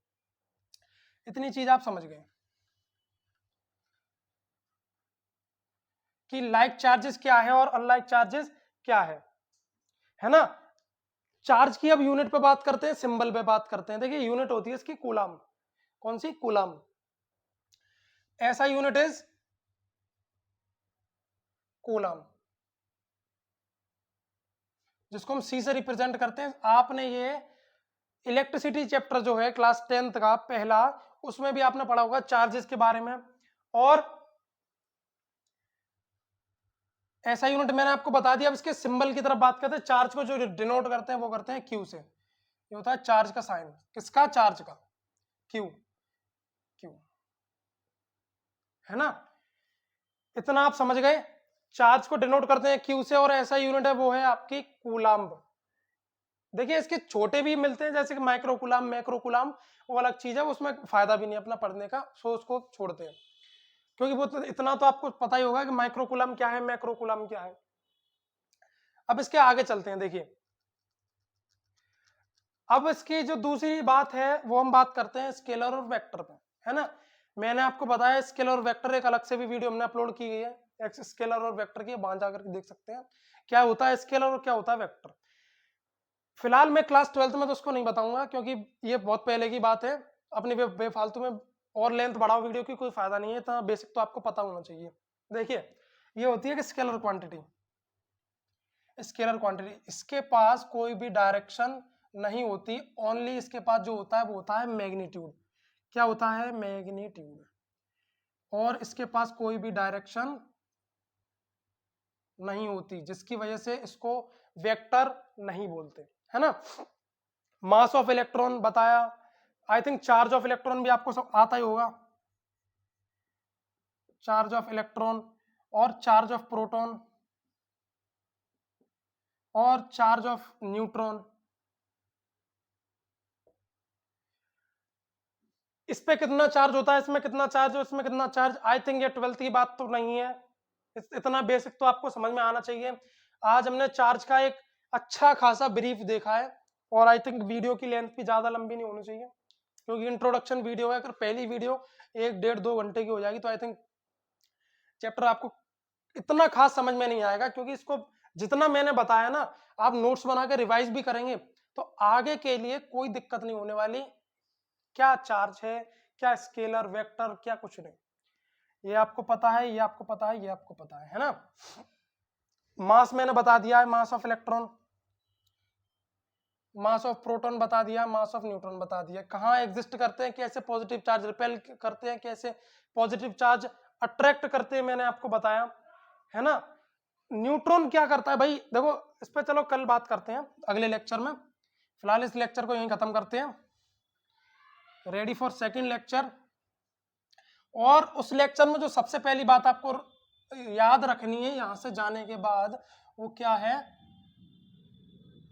इतनी चीज आप समझ गए कि लाइक चार्जेस क्या है और अनलाइक चार्जेस क्या है ना। चार्ज की अब यूनिट पे बात करते हैं, सिंबल पे बात करते हैं। देखिए यूनिट होती है इसकी कूलाम। कौन सी? कूलाम। ऐसा यूनिट इज कूलाम, जिसको हम सी से रिप्रेजेंट करते हैं। आपने ये इलेक्ट्रिसिटी चैप्टर जो है क्लास 10th का पहला, उसमें भी आपने पढ़ा होगा चार्जेस के बारे में। और ऐसा यूनिट मैंने आपको बता दिया। अब इसके सिंबल की तरफ बात करते हैं। चार्ज को जो डिनोट करते हैं वो करते हैं क्यू से। ये होता है चार्ज का साइन। किसका? चार्ज का। क्यू। क्यू, है ना। इतना आप समझ गए। चार्ज को डिनोट करते हैं क्यू से, और ऐसा यूनिट है वो है आपकी कूलाम्ब। देखिए इसके छोटे भी मिलते हैं, जैसे कि माइक्रो कूलाम, मैक्रो कूलाम, वो अलग चीज है, उसमें फायदा भी नहीं अपना पढ़ने का, सो उसको छोड़ते हैं। क्योंकि वो तो इतना तो आपको पता ही होगा कि माइक्रो कूलाम क्या है, मैक्रो कूलाम क्या है। अब इसके आगे चलते हैं। देखिए अब इसकी जो दूसरी बात है वो हम बात करते हैं स्केलर और वेक्टर पे, है ना। मैंने आपको बताया स्केलर और वेक्टर, एक अलग से भी वीडियो हमने अपलोड की गई है स्केलर और वेक्टर की, वहां जाकर देख सकते हैं क्या होता है स्केलर और क्या होता है वेक्टर। फिलहाल मैं क्लास 12th में तो उसको नहीं बताऊंगा, क्योंकि ये बहुत पहले की बात है। अपनी बेफालतू में और लेंथ बढ़ाओ वीडियो की, कोई फायदा नहीं है। इतना बेसिक तो आपको पता होना चाहिए। देखिए ये होती है कि स्केलर क्वांटिटी। स्केलर क्वांटिटी, इसके पास कोई भी डायरेक्शन नहीं होती, ओनली इसके पास जो होता है वो होता है मैग्नीट्यूड। क्या होता है? मैग्नीट्यूड। और इसके पास कोई भी डायरेक्शन नहीं होती, जिसकी वजह से इसको वेक्टर नहीं बोलते, है ना। मास ऑफ इलेक्ट्रॉन बताया। I think charge of electron भी आपको सब आता ही होगा। चार्ज ऑफ इलेक्ट्रॉन और चार्ज ऑफ प्रोटॉन और चार्ज ऑफ न्यूट्रॉन। इस पे कितना चार्ज होता है, इसमें कितना चार्ज है, इसमें कितना चार्ज। आई थिंक ये 12th की बात तो नहीं है, इतना बेसिक तो आपको समझ में आना चाहिए। आज हमने चार्ज का एक अच्छा खासा ब्रीफ देखा है, और आई थिंक वीडियो की लेंथ भी ज्यादा लंबी नहीं होनी चाहिए, क्योंकि इंट्रोडक्शन वीडियो है। अगर पहली वीडियो 1-1.5-2 घंटे की हो जाएगी तो आई थिंक चैप्टर आपको इतना खास समझ में नहीं आएगा। क्योंकि इसको जितना मैंने बताया ना, आप नोट्स बना के रिवाइज भी करेंगे तो आगे के लिए कोई दिक्कत नहीं होने वाली। क्या चार्ज है, क्या स्केलर, वेक्टर, क्या कुछ नहीं, ये आपको पता है, ये आपको पता है, ये आपको पता है ना। मास मैंने बता दिया है, mass of electron, mass of proton बता दिया, मास ऑफ न्यूट्रॉन बता दिया। कहाँ एग्जिस्ट करते हैं, कैसे पॉजिटिव चार्ज रिपेल करते हैं, कैसे पॉजिटिव चार्ज अट्रैक्ट करते हैं, मैंने आपको बताया, है ना। न्यूट्रॉन क्या करता है भाई, देखो इस पर चलो कल बात करते हैं अगले लेक्चर में। फिलहाल इस लेक्चर को यहीं खत्म करते हैं। Ready for second lecture. और उस लेक्चर में जो सबसे पहली बात आपको याद रखनी है यहां से जाने के बाद, वो क्या है?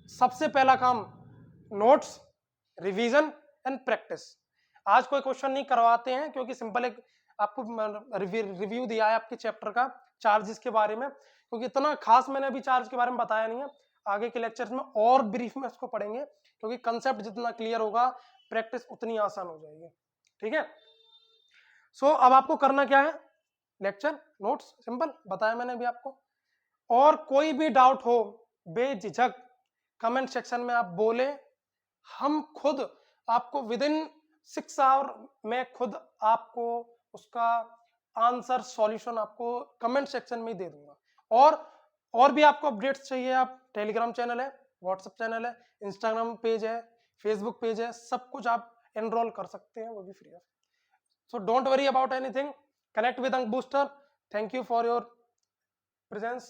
सबसे पहला काम नोट्स, रिवीजन एंड प्रैक्टिस। आज कोई क्वेश्चन नहीं करवाते हैं क्योंकि सिंपल एक आपको रिव्यू दिया है आपके चैप्टर का चार्जेस के बारे में, क्योंकि इतना खास मैंने अभी चार्ज के बारे में बताया नहीं है। आगे के लेक्चर्स में और ब्रीफ में इसको पढ़ेंगे, क्योंकि कंसेप्ट जितना क्लियर होगा प्रैक्टिस उतनी आसान हो जाएगी। ठीक है, सो अब आपको करना क्या है, लेक्चर नोट्स सिंपल बताया मैंने अभी आपको, और कोई भी डाउट हो बेझिझक कमेंट सेक्शन में आप बोले, हम खुद आपको विद इन 6 आवर में खुद आपको उसका आंसर सॉल्यूशन आपको कमेंट सेक्शन में ही दे दूंगा। और भी आपको अपडेट्स चाहिए, आप टेलीग्राम चैनल है, व्हाट्सएप चैनल है, इंस्टाग्राम पेज है, फेसबुक पेज है, सब कुछ आप एनरोल कर सकते हैं, वो भी फ्री है। So don't worry about anything. Connect with Ank Booster. Thank you for your presence.